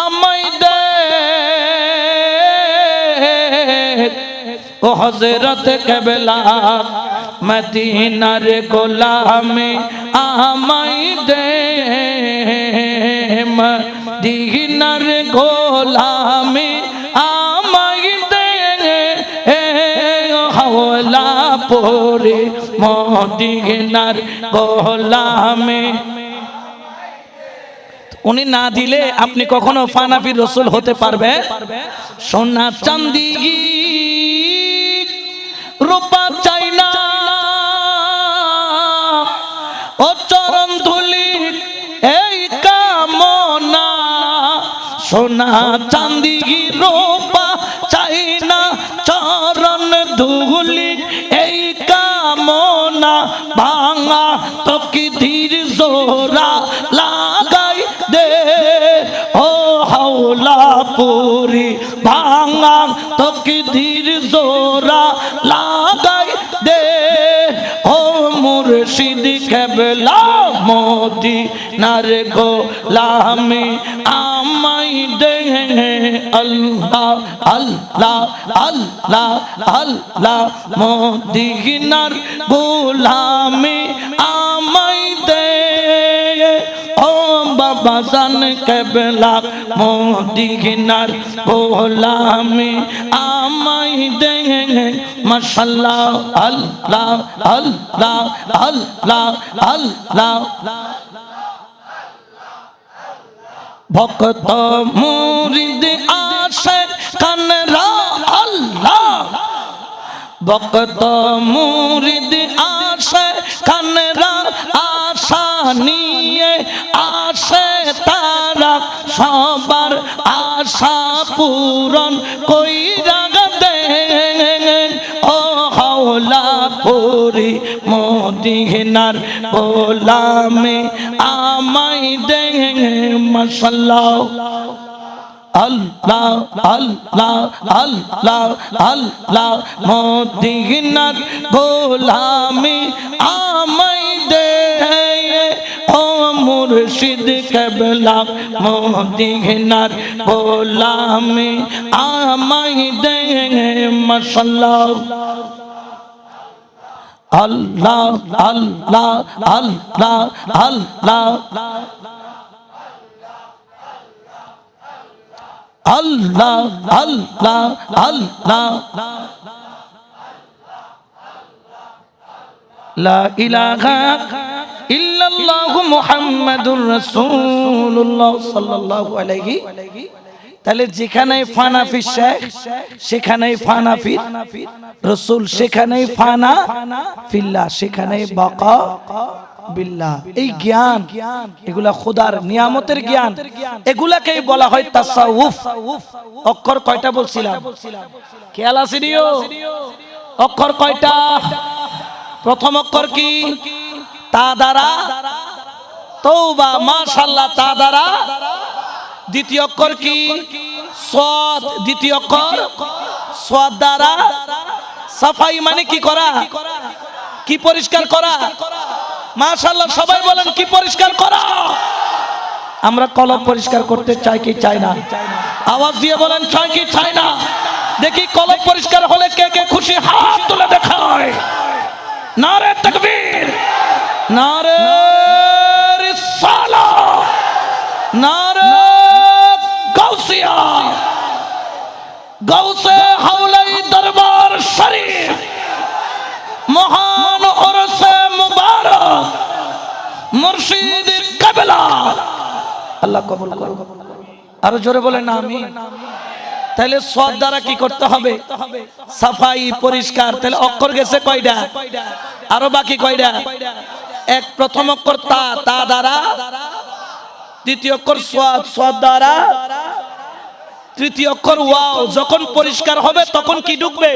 আমায় দে ও হযরত কেবলা, মদিনার গোলামি আমায় দে, মদিনার গোলামি আমায় দে, হাওলা পরে মদিনার গোলামি। উনি না দিলে আপনি কখনো ফানা ফি রাসূল হতে পারবে? সোনা চাঁদি রূপা চাই না, ও চরণ ধুলি এই কামনা। সোনা চাঁদি রূপা চাই না, চরণ ধুলি এই কামনা। ভাঙা তকদীর জোড়া লাগাই দে, ও হাওলা পুরি। ভাঙা তকদীর জোড়া লাগাই দে, ও মুর্শিদ কেবলা, মদিনার গোলামি আমায় দে। আল্লাহ আল্লাহ আল্লাহ আল্লাহ, মদিনার গোলামি আমায় দে, ও বাবা জান কেবলা, মদিনার গোলামি আমায় দে। মাশাআল্লাহ, আল্লাহ আল্লাহ আল্লাহ আল্লাহ। ভক্ত মুরিদ আশে কানরা আল্লাহ, ভক্ত মুরিদ আশে কানরা, আশা নিয়ে আসে তারা, সবার আশা পূরণ কইরা দে, ও হাওলা পুরি মদিনার গোলামি আমায় দে। মাশাআল্লাহ, আল্লাহ আল্লাহ আল্লাহ আল্লাহ, মদিনার গোলামি আমায় দে, ও মুর্শিদ কেবলা, মদিনার গোলামি আমায় দে। মাশাআল্লাহ, আল্লাহ আল্লাহ আল্লাহ আল্লাহ আল্লাহ আল্লাহ আল্লাহ। লা ইলাহা ইল্লাল্লাহু মুহাম্মাদুর রাসূলুল্লাহ সাল্লাল্লাহু আলাইহি। তাহলে যেখানেই ফানা ফি শেখ সেখানেই ফানা ফি রাসূল, সেখানেই ফানা ফিল্লাহ, সেখানেই বাকা বিল্লাহ। এই জ্ঞান, এগুলা খোদার নিয়ামতের জ্ঞান, এগুলাকেই বলা হয় তাসাউফ। অক্ষর কয়টা বলছিলাম? খেয়াল আছে নিও? অক্ষর কয়টা? প্রথম অক্ষর কি? তা দ্বারা তওবা, মাশাআল্লাহ, তা দ্বারা। দ্বিতীয় অক্ষর কি? সাদ। দ্বিতীয় অক্ষর সাদ দ্বারা সাফাই, মানে কি করা? কি পরিষ্কার করা? মাশাআল্লাহ, সবাই বলেন কি পরিষ্কার করা? আমরা কলম পরিষ্কার করতে চাই কি চাই না? আওয়াজ দিয়ে বলেন চাই কি চাই না? দেখি কলম পরিষ্কার হলে কে কে খুশি, হাত তুলে দেখায়। নারে তাকবীর, নারে রিসালাত, নারে গাউসিয়া, গাউসে হাওলাই দরবার শরীফ, মহান ওরসে মুবারক মুর্শিদ কিবলা। আল্লাহ কবুল করুন। আরো জোরে বলেন আমিন। তাহলে সাদ দ্বারা কি করতে হবে? সাফাই, পরিষ্কার। তাহলে অক্ষর গেছে কয়টা? আরো বাকি কয়টা? এক, প্রথম অক্ষর তা, তা দ্বারা। দ্বিতীয় অক্ষর সাদ, সাদ দ্বারা। তৃতীয় অক্ষর ওয়াও। যখন পরিষ্কার হবে তখন কি ঢুকবে?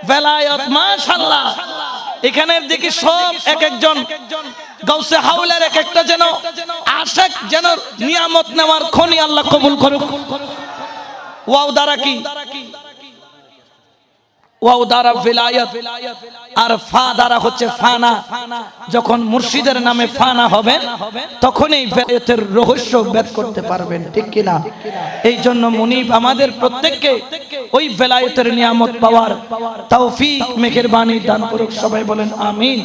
বেলায়েত। মাশাআল্লাহ, এখানের দেখি সব এক একজন গাউসে হাওলার এক একটা যেন আশিক, যেন নিয়ামত নেওয়ার খনি। আল্লাহ কবুল করুক। ওয়াও দ্বারা কি? ওয়াও দ্বারা বেলায়েত, আর ফা দ্বারা হচ্ছে ফানা। যখন মুর্শিদের নামে ফানা হবেন তখনই বেলায়েতের রহস্য বেদ করতে পারবেন, ঠিক কি না? এই জন্য মুনিব আমাদের প্রত্যেককে ওই বেলায়েতের নিয়ামত পাওয়ার তৌফিক মেহেরবানি দান করুক। সবাই বলেন আমিন।